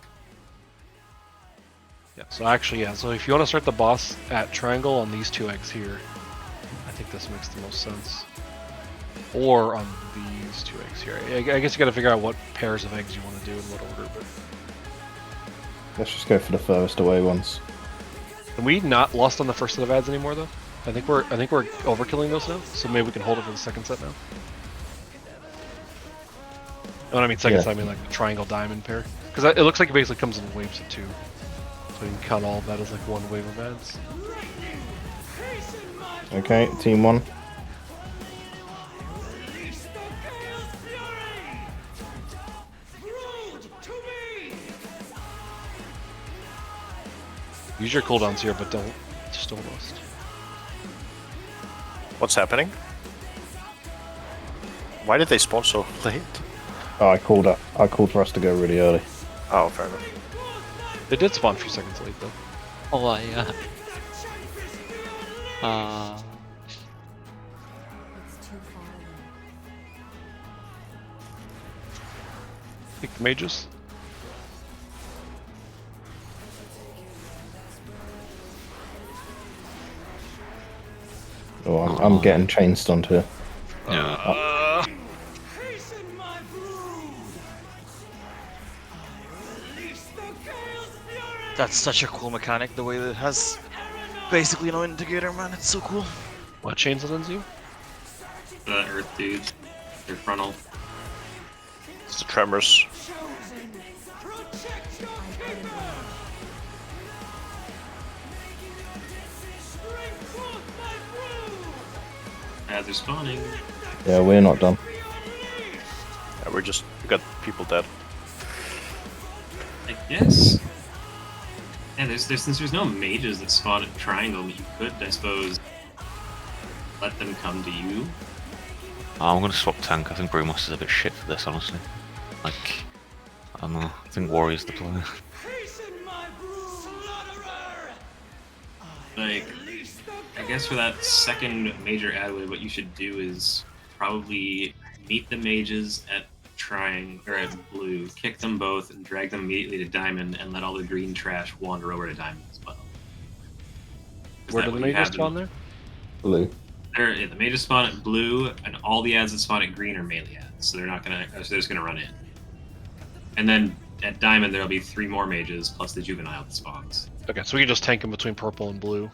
Yeah. So actually, yeah. So if you want to start the boss at triangle on these 2 eggs here, I think this makes the most sense. Or on these 2 eggs here. I guess you got to figure out what pairs of eggs you want to do in what order. But Let's just go for the furthest away ones. are we not lost on the first set of ads anymore, though? I think we're overkilling those now. So maybe we can hold it for the second set now. When I mean second set, I mean like the triangle diamond pair, because it looks like it basically comes in waves of 2. So you can count all of that as like 1 wave of ads. Okay, team 1. Use your cooldowns here, but don't rust. What's happening? Why did they spawn so late? Oh, I called for us to go really early. Oh, fair enough. They did spawn a few seconds late though. Oh, yeah. Pick the mages. Oh, I'm getting chain stunned here. That's such a cool mechanic, the way that it has basically no indicator, man. It's so cool. What chains it into you? The earth dudes. Their frontal. It's the tremors. As they're spawning. Yeah, we're not done. Yeah, we got people dead. I guess. Yeah, since there's no mages that spawn at triangle, you could, I suppose, let them come to you. I'm gonna swap tank. I think Brewmaster's a bit shit for this, honestly. Like, I don't know. I think Warrior's the player. Like, I guess for that second major ad wave, what you should do is probably meet the mages at triangle or at blue, kick them both, and drag them immediately to diamond, and let all the green trash wander over to diamond as well. Where do the mages spawn there? Blue. The mages spawn at blue, and all the ads that spawn at green are melee ads, so they're not gonna. So they're just gonna run in. And then at diamond there'll be 3 more mages plus the juvenile that spawns. Okay, so we can just tank them between purple and blue.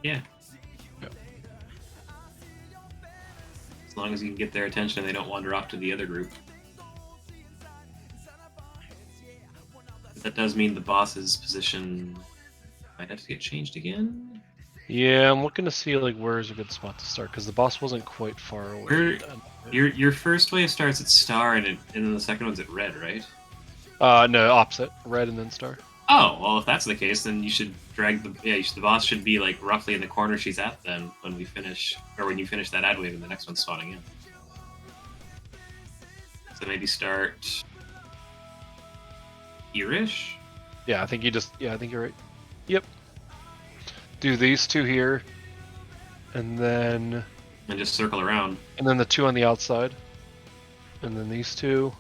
Yeah. As long as you can get their attention, they don't wander off to the other group. But that does mean the boss's position might have to get changed again. Yeah, I'm looking to see like where's a good spot to start because the boss wasn't quite far away. Your first wave starts at star and then the second one's at red, right? No, opposite. Red and then star. Oh, well, if that's the case, then you should drag the boss should be like roughly in the corner she's at then when we finish, or when you finish that ad wave and the next one's spawning in. So maybe start here-ish? Yeah, I think I think you're right. Yep. Do these 2 here, and then... And just circle around. And then the 2 on the outside. And then these 2.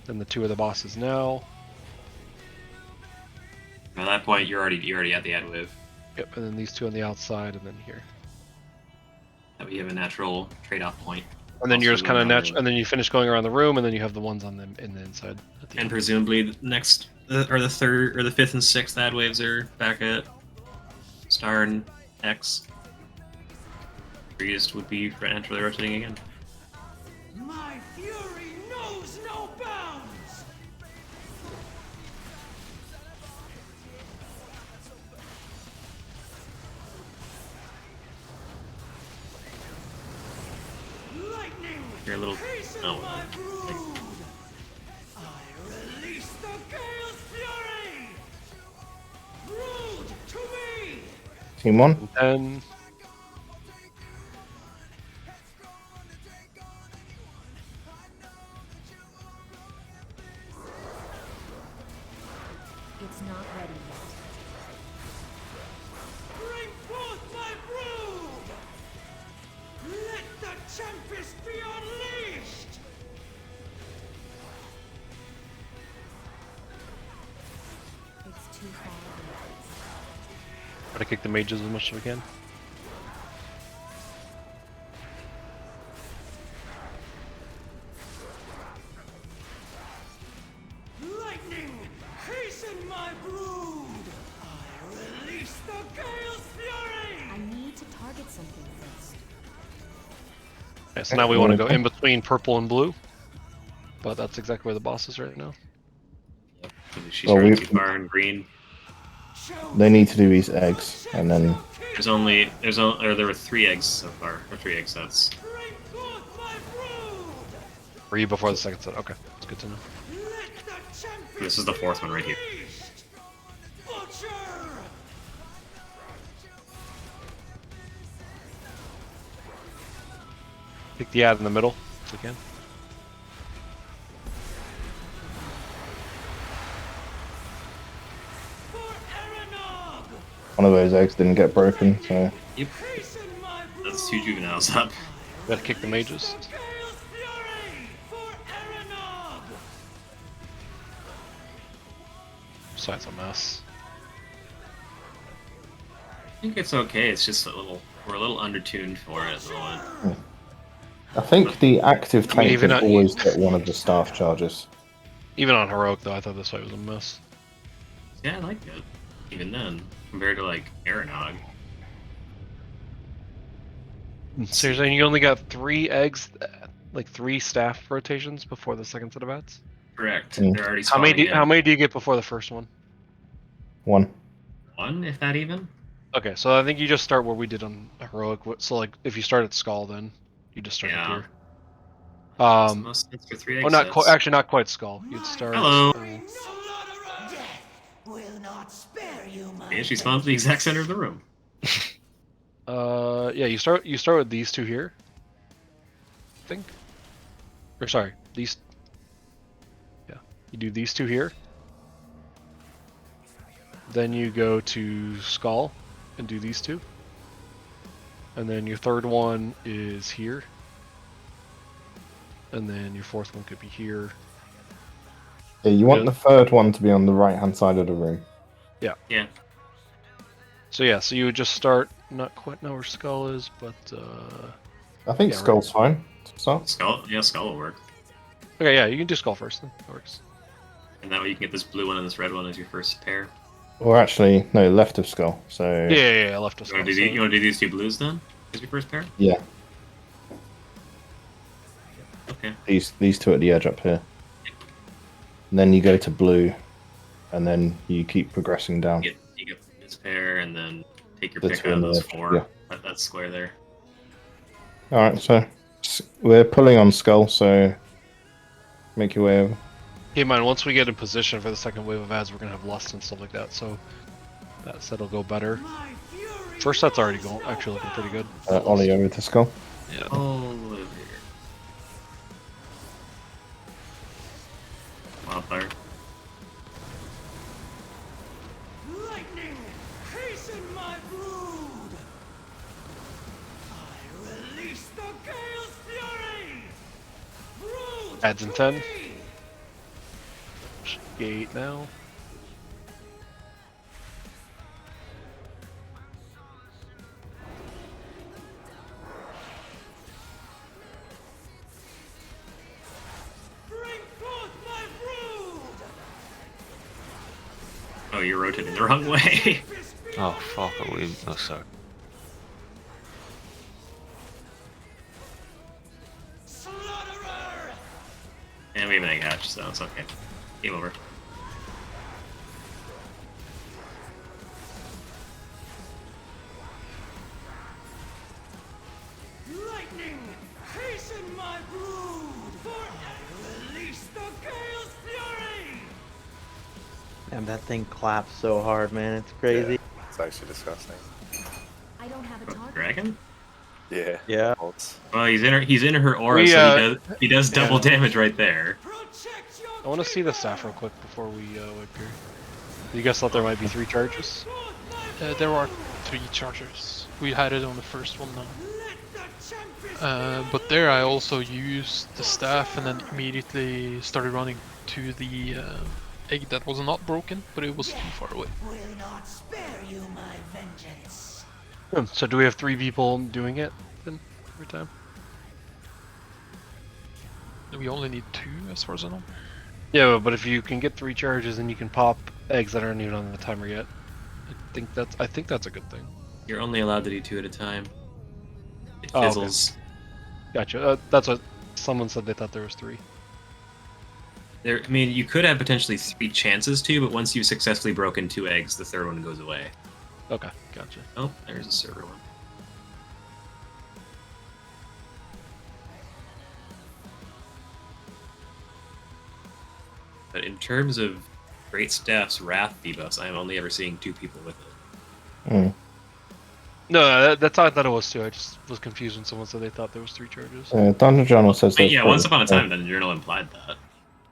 Then the 2 of the bosses now. At that point, you're already at the ad wave. Yep, and then these 2 on the outside, and then here. That way you have a natural trade-off point. And then you're just kind of natural, and then you finish going around the room, and then you have the ones on them in the inside. And presumably the next, or the third, or the 5th and 6th ad waves are back at star and X. Priest would be naturally rotating again. My fury knows no bounds. Lightning. You're a little. Oh. I release the Gale's fury. Brood to me. Team 1. And It's not ready yet. Bring forth my brood. Let the tempest be unleashed. It's too far away. try to kick the mages as much as we can. Lightning, hasten my brood. I release the Gale's fury. I need to target something first. Okay, so now we want to go in between purple and blue. But that's exactly where the boss is right now. She's already too far in green. They need to do these eggs, and then... There were 3 eggs so far, or 3 egg sets. Were you before the second set? Okay, that's good to know. This is the 4th one right here. Butcher. Pick the ad in the middle if we can. One of those eggs didn't get broken, so. Yep. That's 2 juveniles up. Gotta kick the mages. Besides a mess. I think it's okay. It's just we're a little undertuned for it at the moment. I think the active I mean, tank even can at- always get one of the staff charges. Even on heroic though, I thought this fight was a mess. Yeah, I like it. Even then, compared to like Aranog. So you're saying you only got 3 eggs, like 3 staff rotations before the second set of ads? Correct. Mm. They're already How many? spawning in. How many do you get before the first one? 1. 1, if that even. Okay, so I think you just start where we did on heroic. So like, if you start at skull, then you just start up here. Makes the most sense for 3 egg Oh, not sets. quite. Actually, not quite skull. You'd start. Hello. Will not spare you, my And she spawns the exact center of the room. Yeah, you start with these 2 here. I think. Or sorry, these. Yeah, you do these 2 here. Then you go to skull and do these 2. And then your third one is here. And then your fourth one could be here. Yeah, you want the third one to be on the right-hand side of the room. Yeah. Yeah. So yeah, so you would just start, not quite know where skull is, but I think yeah, skull's fine to start. Skull will work. Okay, yeah, you can do skull first then. That works. And that way you can get this blue one and this red one as your first pair. Or actually, no, left of skull. So. Yeah, left of You skull. want to do these 2 blues then as your first pair? Yeah. Okay. These 2 at the edge up here. And then you go to blue, and then you keep progressing down. You get this pair and then take your The pick 2 out of on the those edge, 4. yeah. That square there. Alright, so we're pulling on skull, so make your way over. Keep in mind, once we get in position for the second wave of ads, we're gonna have lust and stuff like that, so that set'll go better. First set's already going, actually looking pretty good. Ollie over to skull. Yeah. Oh, over here. Wildfire. lightning, hasten my brood. I release the Gale's fury. Brood Ads in 10. Gate now. bring forth my brood. Oh, you're rotating the wrong way. Oh fuck! Oh, sorry. And we have an egg hatch, so it's okay. Game over. Lightning, hasten my brood. For I release the Gale's fury. Damn, that thing claps so hard, man. It's crazy. Yeah, it's actually disgusting. I don't have a target. Dragon? Yeah. Yeah. Well, he's in her aura, We, so he does double damage right there. I want to see the staff real quick before we wipe here. You guys thought there might be 3 charges? There are 3 chargers. We had it on the first one now. But there I also used the staff and then immediately started running to the egg that was not broken, but it was too far away. Will not spare you my vengeance. So do we have 3 people doing it then every time? We only need 2 as far as I know. Yeah, but if you can get 3 charges and you can pop eggs that aren't even on the timer yet, I think that's a good thing. You're only allowed to do 2 at a time. It Oh, okay. fizzles. Gotcha. That's what someone said. They thought there was 3. There, I mean, you could have potentially 3 chances to, but once you've successfully broken 2 eggs, the third one goes away. Okay, gotcha. Oh, there's a server one. But in terms of Great Staff's Wrath debuffs, I am only ever seeing 2 people with it. Mm. No, that's how I thought it was too. I just was confused when someone said they thought there was 3 charges. Dungeon Journal says Wait, there's yeah, four. once upon a time, Dungeon Journal implied that.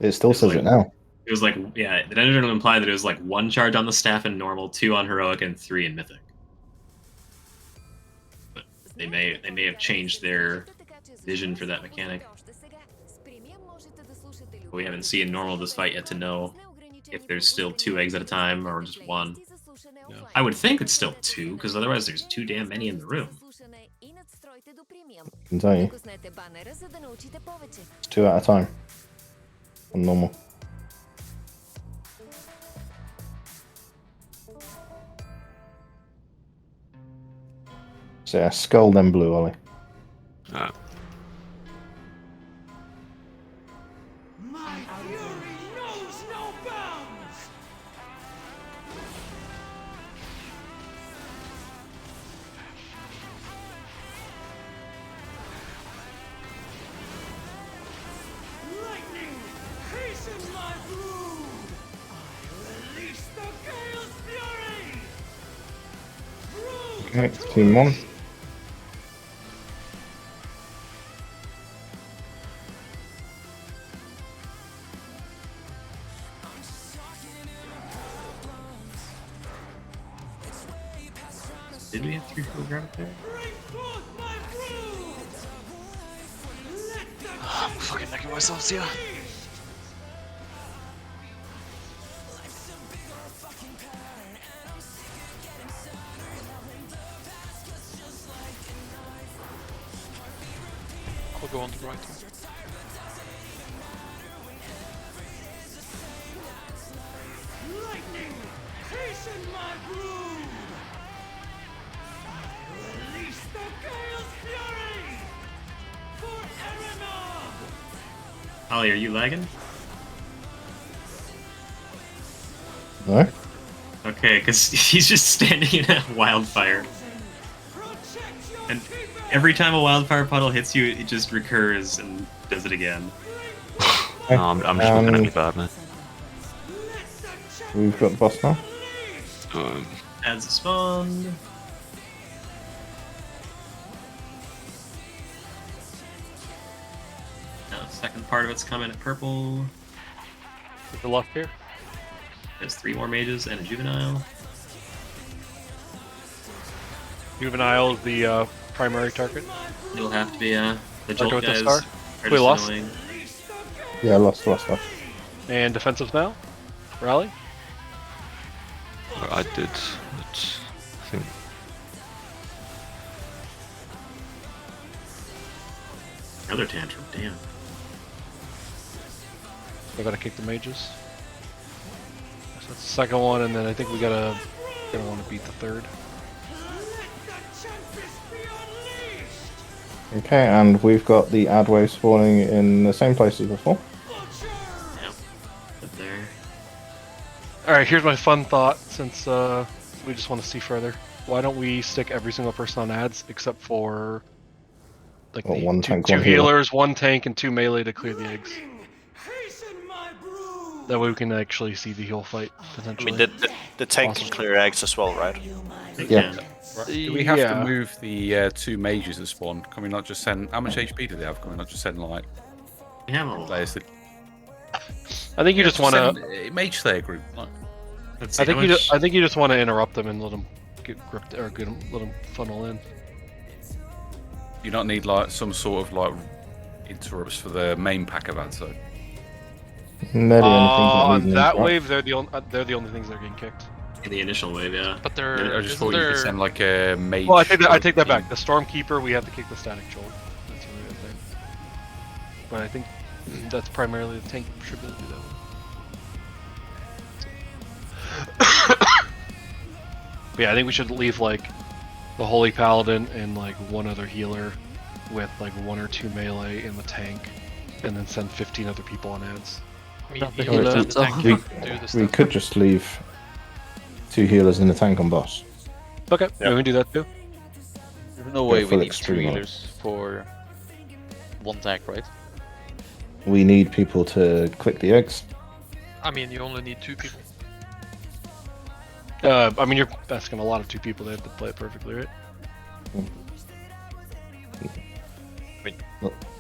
It still says like, it now. It was like, yeah, the Dungeon Journal implied that it was like 1 charge on the staff in normal, 2 on heroic, and 3 in mythic. But they may have changed their vision for that mechanic. But we haven't seen normal this fight yet to know if there's still 2 eggs at a time or just 1. Yeah. I would think it's still 2, because otherwise there's too damn many in the room. I can tell you. It's 2 at a time. On normal. So yeah, skull then blue, Ollie. My fury knows no bounds. Lightning, hasten my brood. I release the gale's fury. Brood. Okay, team 1. Did we have 3 full grab there? I'm fucking necking myself here. I'll go on the right one. Lightning, hasten my brood. I release the gale's fury. For Arena. Ollie, are you lagging? No? Okay, because he's just standing in a wildfire. And every time a wildfire puddle hits you, it just recurs and does it again. No, I'm just looking at me bad, man. We've got the boss now. Adds a spawn. Now the second part of it's coming at purple. Is the luck here? There's 3 more mages and a juvenile. Juvenile is the primary target. It'll have to be the Start Jolt with the guys. star. Are We just lost. annoying. Yeah, lost. And defensive now? Rally? I did, but I think Another tantrum, damn. I gotta kick the mages. So that's the second one, and then I think gonna want to beat the third. Okay, and we've got the ad wave spawning in the same place as before. Yep. Up there. Alright, here's my fun thought, since we just want to see further. Why don't we stick every single person on ads except for like What, the one two, tank, two one healer? healers, 1 tank, and 2 melee to clear the eggs. That way we can actually see the heal fight I potentially. mean, the tank can clear eggs as well, right? Yeah. Do we have Yeah. to move the 2 mages that spawn? Can we not just send... How much HP do they have? Can we not just send, like... We have a players that... I think you just want to. Send a Mage Slayer group. Like, Let's see, I think how you. much- I think you just want to interrupt them and let them get gripped or let them funnel in. you not need, like, some sort of, like, interrupts for the main pack of ads, though. On that wave, they're the only things that are getting kicked. In the initial wave, yeah. But there, I just thought you could send, like, a mage... Well, I take that back. The Stormkeeper, we have to kick the Static Jolt. That's the only other thing. But I think that's primarily the tank should be able to do that one. But yeah, I think we should leave like the Holy Paladin and like 1 other healer with like 1 or 2 melee in the tank, and then send 15 other people on ads. I mean, We- even the tank we, can do the we stuff. could just leave 2 healers in the tank on boss. Okay, we can do that too. There's no Go way we full need 2 extreme mode. healers for 1 tank, right? We need people to click the eggs. I mean, you only need 2 people. I mean, you're asking a lot of 2 people. They have to play it perfectly, right?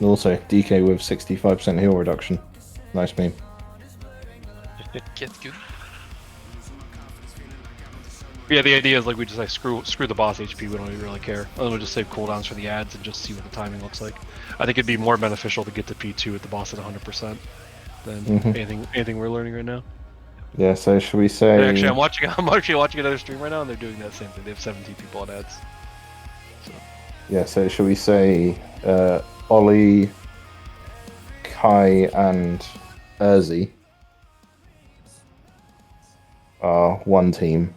Also, DK with 65% heal reduction. Nice meme. Get good. Yeah, the idea is like we just like screw the boss HP. We don't even really care. And then we'll just save cooldowns for the ads and just see what the timing looks like. I think it'd be more beneficial to get to P2 with the boss at 100% than anything we're learning right now. Yeah. So should we say? And actually, I'm actually watching another stream right now, and they're doing that same thing. They have 17 people on ads. So. Yeah. So should we say Ollie, Kai, and Urzi are one team,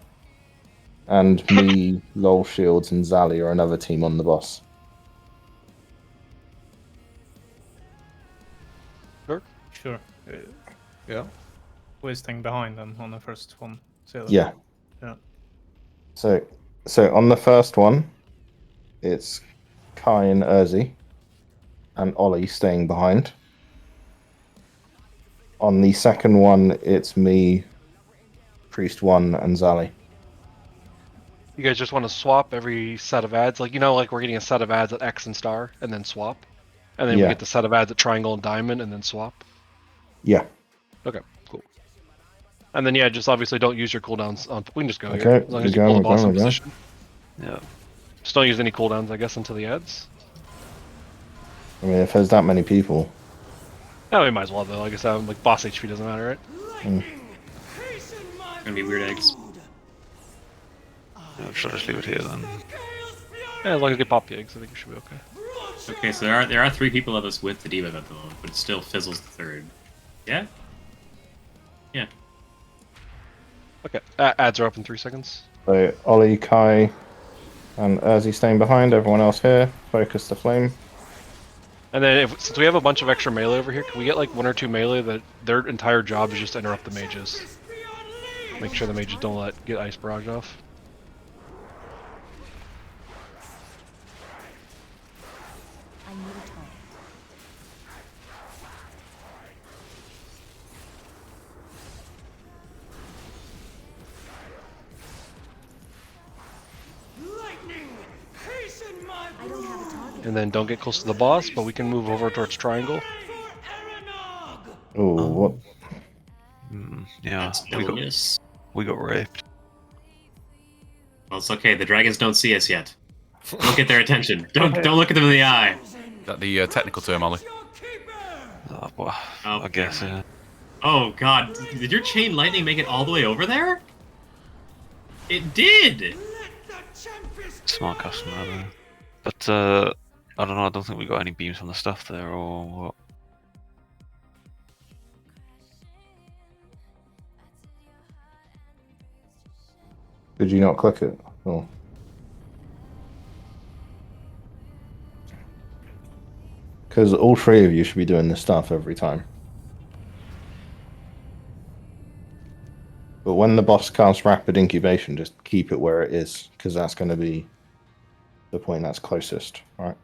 and me, Lol Shields, and Zali are another team on the boss. Sure. Yeah. We're staying behind them on the first one. Yeah. Yeah. So on the first one, it's Kai and Urzi, and Ollie staying behind. On the second one, it's me, Priest 1, and Zali. You guys just want to swap every set of ads, like like we're getting a set of ads at X and Star, and then swap, and then we get the set of ads at Triangle and Diamond, and then swap. Yeah. Okay, cool. And then just obviously don't use your cooldowns on. We can just go Okay, here as long as you pull the boss in we're going. position. Yeah. Just don't use any cooldowns, I guess, until the ads. I mean, if there's that many people. Oh, we might as well though. Like I said, like boss HP doesn't matter, right? Gonna be weird eggs. Should I just leave it here then? Yeah, as long as you pop the eggs, I think you should be okay. Okay, so there are 3 people of us with the debuff at the moment, but it still fizzles the 3rd. Yeah? Yeah. Okay, ads are up in 3 seconds. So Ollie, Kai, and Urzi staying behind. Everyone else here. Focus the flame. And then since we have a bunch of extra melee over here, can we get like 1 or 2 melee that their entire job is just to interrupt the mages? Make sure the mages don't get ice barrage off. And then don't get close to the boss, but we can move over towards Triangle. Oh, what? Yeah, we got raped. Well, it's okay. The dragons don't see us yet. Don't get their attention. Don't look at them in the eye. Is that the technical term, Ollie? Well, I guess. Oh God! Did your chain lightning make it all the way over there? It did. Smart customer there. But I don't know. I don't think we got any beams on the stuff there, or what. Did you not click it? Oh. Because all 3 of you should be doing this stuff every time. But when the boss casts rapid incubation, just keep it where it is, because that's going to be the point that's closest, right?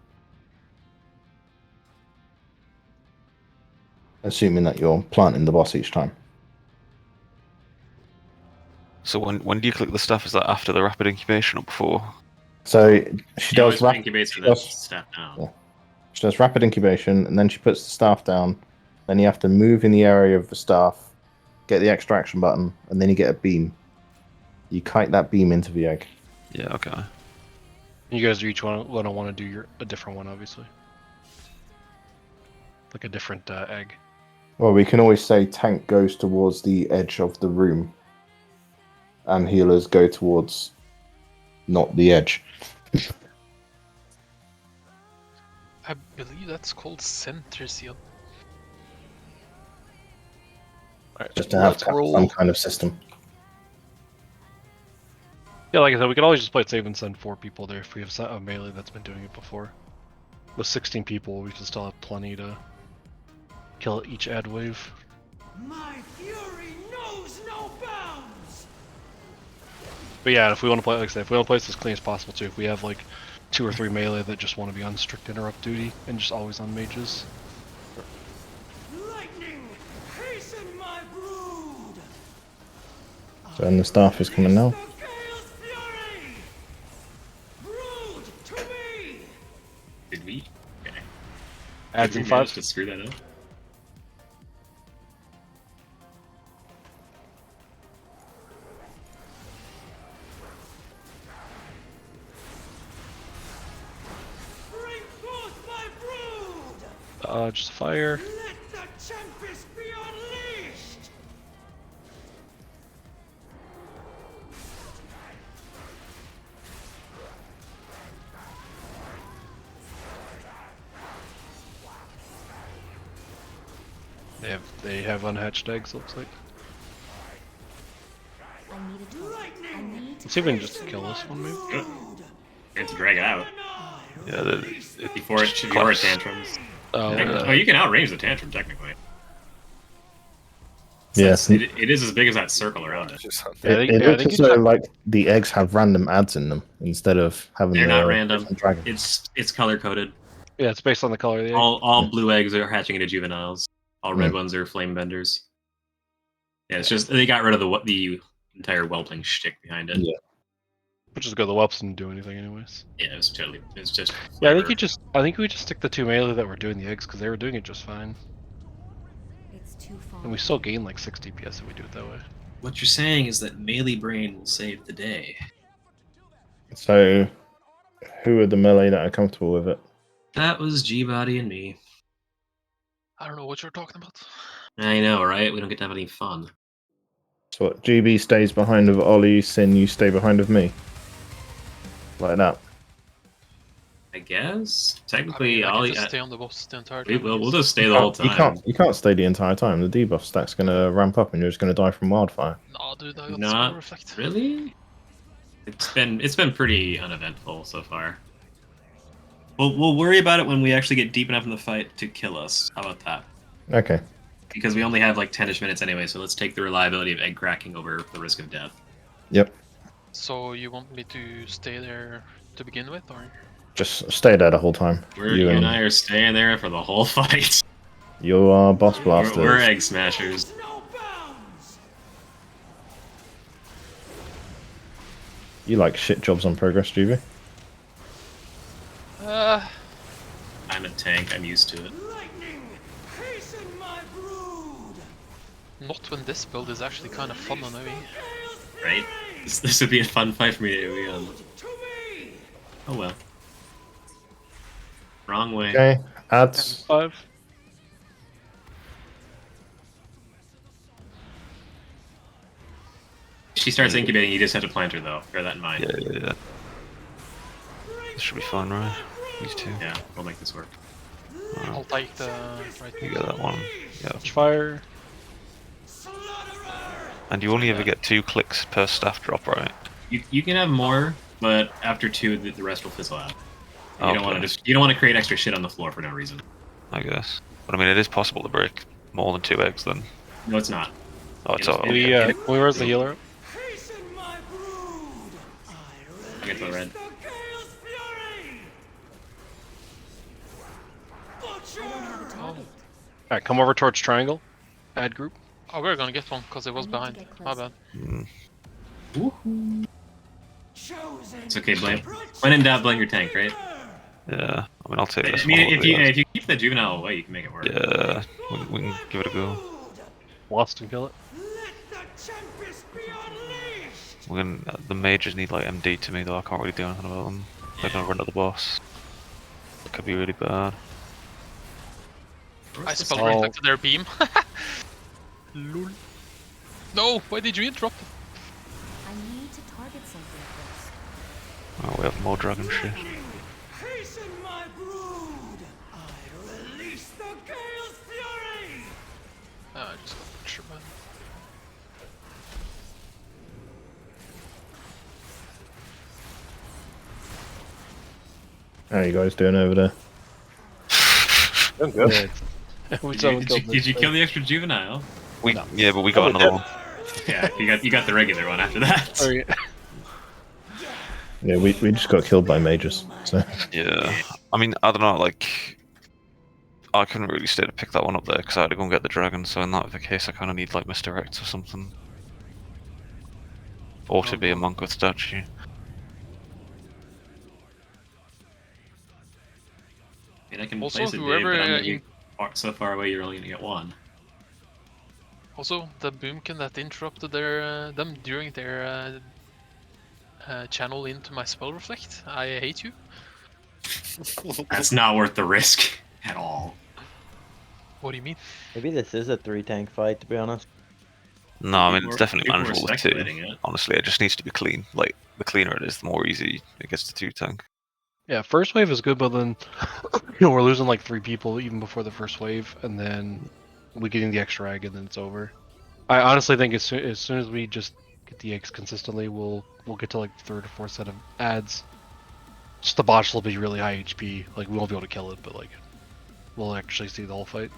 Assuming that you're planting the boss each time. So when do you click the stuff? Is that after the rapid incubation or before? So she does rapid incubation. That's staff down. Yeah. She does rapid incubation, and then she puts the staff down. Then you have to move in the area of the staff, get the extraction button, and then you get a beam. You kite that beam into the egg. Yeah. Okay. You guys are each want to do a different one, obviously. Like a different egg. Well, we can always say tank goes towards the edge of the room, and healers go towards not the edge. I believe that's called center seal. Just to have some kind of system. Yeah, like I said, we can always just play it safe and send 4 people there if we have a melee that's been doing it before. With 16 people, we can still have plenty to kill each ad wave. My fury knows no bounds. But yeah, if we want to play, like I said, if we want to play this as clean as possible too, if we have like 2 or 3 melee that just want to be on strict interrupt duty and just always on mages. Lightning, hasten my brood. So, and the staff is coming now. Brood to Adds in Did we manage 5. to screw that up? Bring forth my brood! Just fire. Let the tempest be unleashed! They have unhatched eggs, looks like. Let's see if we can just kill this one, maybe. We have to drag it out. Yeah, before it tantrums. Oh, You can outrange the tantrum technically. Yes. It is as big as that circle around it. It looks as though like the eggs have random adds in them instead of having. They're the not random. Dragon. It's color coded. Yeah, it's based on the color of the egg. All blue eggs are hatching into juveniles. All red Hmm. ones are flame benders. Yeah, it's just they got rid of the entire whelping shtick behind it. Yeah. Which is good. The whelps didn't do anything, anyways. Yeah, it was just. Yeah, I think we just stick the 2 melee that were doing the eggs because they were doing it just fine. It's too far. And we still gain like 6 DPS if we do it that way. What you're saying is that melee brain will save the day. So, who are the melee that are comfortable with it? That was G-Body and me. I don't know what you're talking about. I know, right? We don't get to have any fun. So what? GB stays behind of Ollie, Sin, you stay behind of me. Like that. I guess technically, I can I'll just stay on the boss the entire time. we'll just stay the whole time. You can't stay the entire time. The debuff stack's gonna ramp up, and you're just gonna die from wildfire. Nah, dude, I got Not spell reflect. really. It's been pretty uneventful so far. We'll worry about it when we actually get deep enough in the fight to kill us. How about that? Okay. Because we only have like 10ish minutes anyway, so let's take the reliability of egg cracking over the risk of death. Yep. So you want me to stay there to begin with, or? Just stay there the whole time. You and I are staying there for the whole fight. You are boss blasters. We're egg smashers. You like shit jobs on progress, GB? I'm a tank. I'm used to it. Not when this build is actually kind of fun on AoE. Right? This would be a fun fight for me to AoE on. Oh well. Wrong way. Okay, adds. 5. If she starts incubating, you just have to plant her though. Bear that in mind. Yeah. This should be fun, right? These two. Yeah, we'll make this work. I'll take the right. You get that one. Yeah. Fire. And you only ever get 2 clicks per staff drop, right? You can have more, but after 2, the rest will fizzle out. You don't Okay. want to create extra shit on the floor for no reason. I guess. But I mean, it is possible to break more than 2 eggs then. No, it's not. Oh, it's all. Where's the healer? I get the red. Alright, come over towards triangle. Add group. Oh, we're gonna get one because it was behind. My bad. It's okay, blame. When in doubt, blame your tank, right? Yeah. I mean, I'll take this I mean, one. if you keep the juvenile away, you can make it work. Yeah, we can give it a go. Lost and kill it. We're gonna, the mages need like MD to me though, I can't really do anything about them. They're gonna run to the boss. It could be really bad. I spell reflected their beam. Lol. No, why did you interrupt? I need to target something first. Oh, we have more dragon shit. Hasten my brood! I release the Gale's fury! I just got butcher, man. How are you guys doing over there? I'm good. Did you kill the extra juvenile? Yeah, but we got another one. Yeah, you got the regular one after that. Oh, yeah. Yeah, we just got killed by mages. So Yeah, I mean, I don't know, like, I couldn't really stay to pick that one up there because I had to go and get the dragon. So in that case, I kind of need like misdirect or something, or to be a monk with statue. And I can Also, place it big, whoever, but I'm gonna be so far away. You're only gonna get one. Also, the boomkin that interrupted their them during their channel into my spell reflect. I hate you. That's not worth the risk at all. What do you mean? Maybe this is a 3-tank fight, to be honest. No, I mean it's definitely people were manageable with 2. speculating it. Honestly, it just needs to be clean. Like the cleaner it is, the more easy it gets to 2 tank. Yeah, first wave is good, but then we're losing like 3 people even before the first wave, and then we getting the extra egg, and then it's over. I honestly think as soon as we just get the eggs consistently, we'll get to like the 3rd or 4th set of ads. Just the botch will be really high HP. Like we won't be able to kill it, but like we'll actually see the whole fight.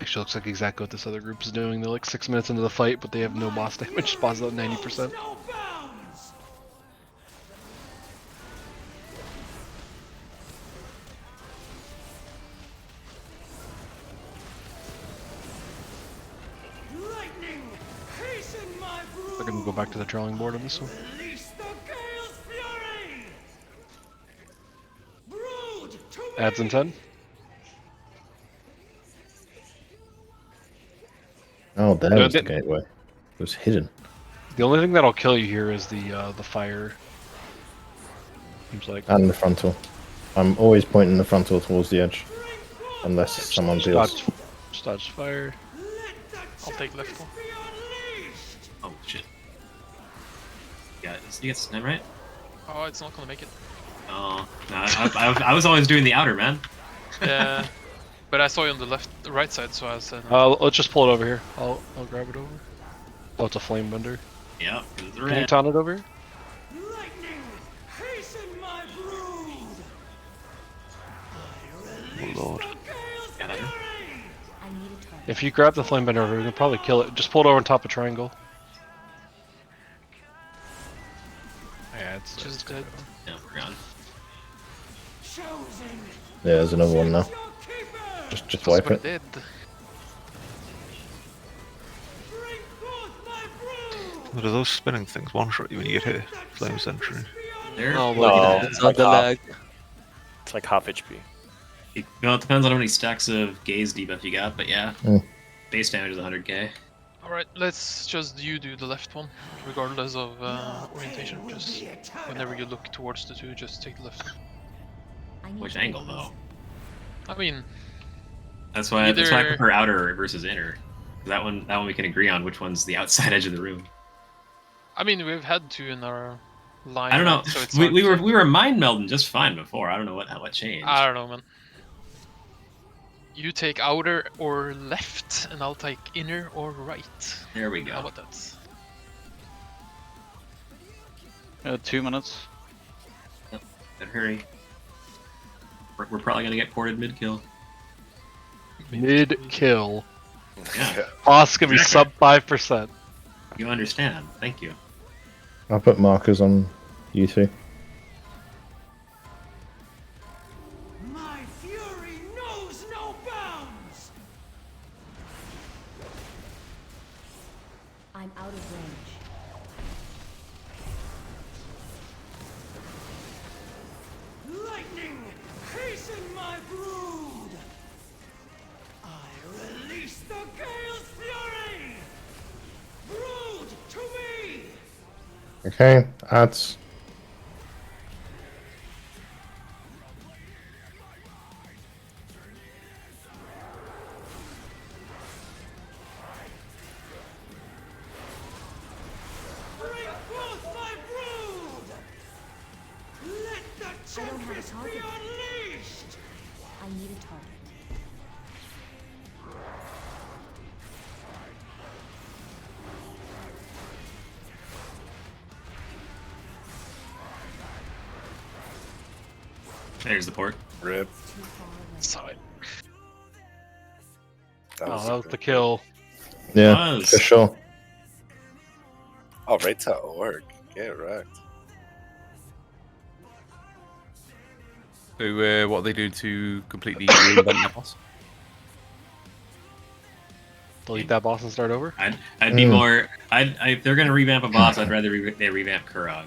Actually, looks like exactly what this other group is doing. They're like 6 minutes into the fight, but they have no boss damage. Boss is at 90%. They're gonna go back to the drawing board on this one. Adds in 10. Oh, there was the gateway. It was hidden. The only thing that'll kill you here is the fire. Seems like. And the frontal. I'm always pointing the frontal towards the edge. Unless someone deals. Dodge fire. I'll take left one. Oh shit. You get snem right? Oh, it's not gonna make it. Oh, no, I was always doing the outer, man. Yeah, but I saw you on the right side, so I said. Let's just pull it over here. I'll grab it over. Oh, it's a flame bender. Yep. Can you taunt it over here? Oh lord. If you grab the flame bender over, we can probably kill it. Just pull it over on top of triangle. Yeah, it's just dead. Yeah, we're gone. Yeah, there's another one now. Just wipe it. Dead. What are those spinning things? One shot you when you get hit. Flame Sentry. No, No, it's not the lag. It's like half HP. Well, it depends on how many stacks of gaze debuff you got, but yeah. Mm. Base damage is 100k. Alright, let's just do the left one, regardless of orientation. Just whenever you look towards the 2, just take the left. Which angle, though? I mean, that's why I prefer outer versus inner. That one we can agree on which one's the outside edge of the room. I mean, we've had 2 in our line. I don't know. So it's we were mind melding just fine before. I don't know what changed. I don't know, man. You take outer or left, and I'll take inner or right. There we go. How about that? 2 minutes. Yep. Better hurry. We're probably gonna get ported mid kill. Mid kill. Yeah. Boss gonna be sub 5%. You understand? Thank you. I'll put markers on you 2. My fury knows no bounds. I'm out of range. Lightning, hasten my brood. I release the Gale's fury. Brood to me. Okay, adds. Bring forth my brood. Let the tempest be unleashed. I need a target. There's the port. Rip. Side. That was the kill. Yeah, for sure. Oh, right to orc. Get wrecked. So, what are they doing to completely reinvent the boss? delete that boss and start over. I'd be more. If they're gonna revamp a boss, I'd rather they revamp Kurog.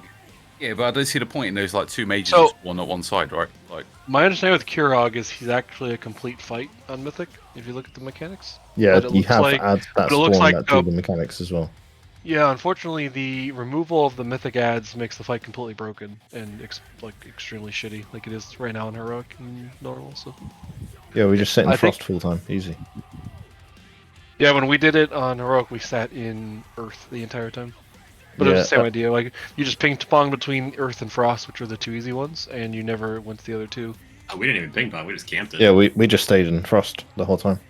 Yeah, but I don't see the point in those like two mages So- just one at one side, right? Like, My understanding with Kurog is he's actually a complete fight on Mythic, if you look at the mechanics. Yeah, But it you looks have like- ads that but it looks spawn like that do the mechanics as well. Yeah, unfortunately, the removal of the Mythic ads makes the fight completely broken and extremely shitty, like it is right now in Heroic and Normal. So Yeah, we just sit in I think- Frost full time, easy. yeah, when we did it on Heroic, we sat in Earth the entire time. But it was Yeah, the same idea. Like you just ping pong between Earth and Frost, which were the two easy ones, and you never went to the other two. Oh, we didn't even ping pong. We just camped it. Yeah, we just stayed in Frost the whole time.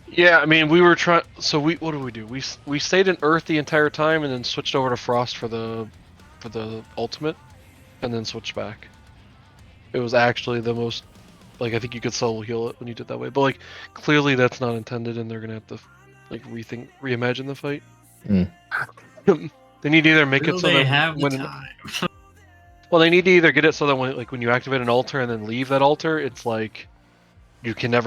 Yeah, I mean, we were trying. So what did we do? We stayed in Earth the entire time, and then switched over to Frost for the ultimate, and then switched back. It was actually the most, like I think you could solo heal it when you did that way, but like clearly that's not intended, and they're gonna have to like reimagine the fight. Mm. They need to either make Will it so they that have the when time? well, they need to either get it so that when you activate an altar and then leave that altar, it's like you can never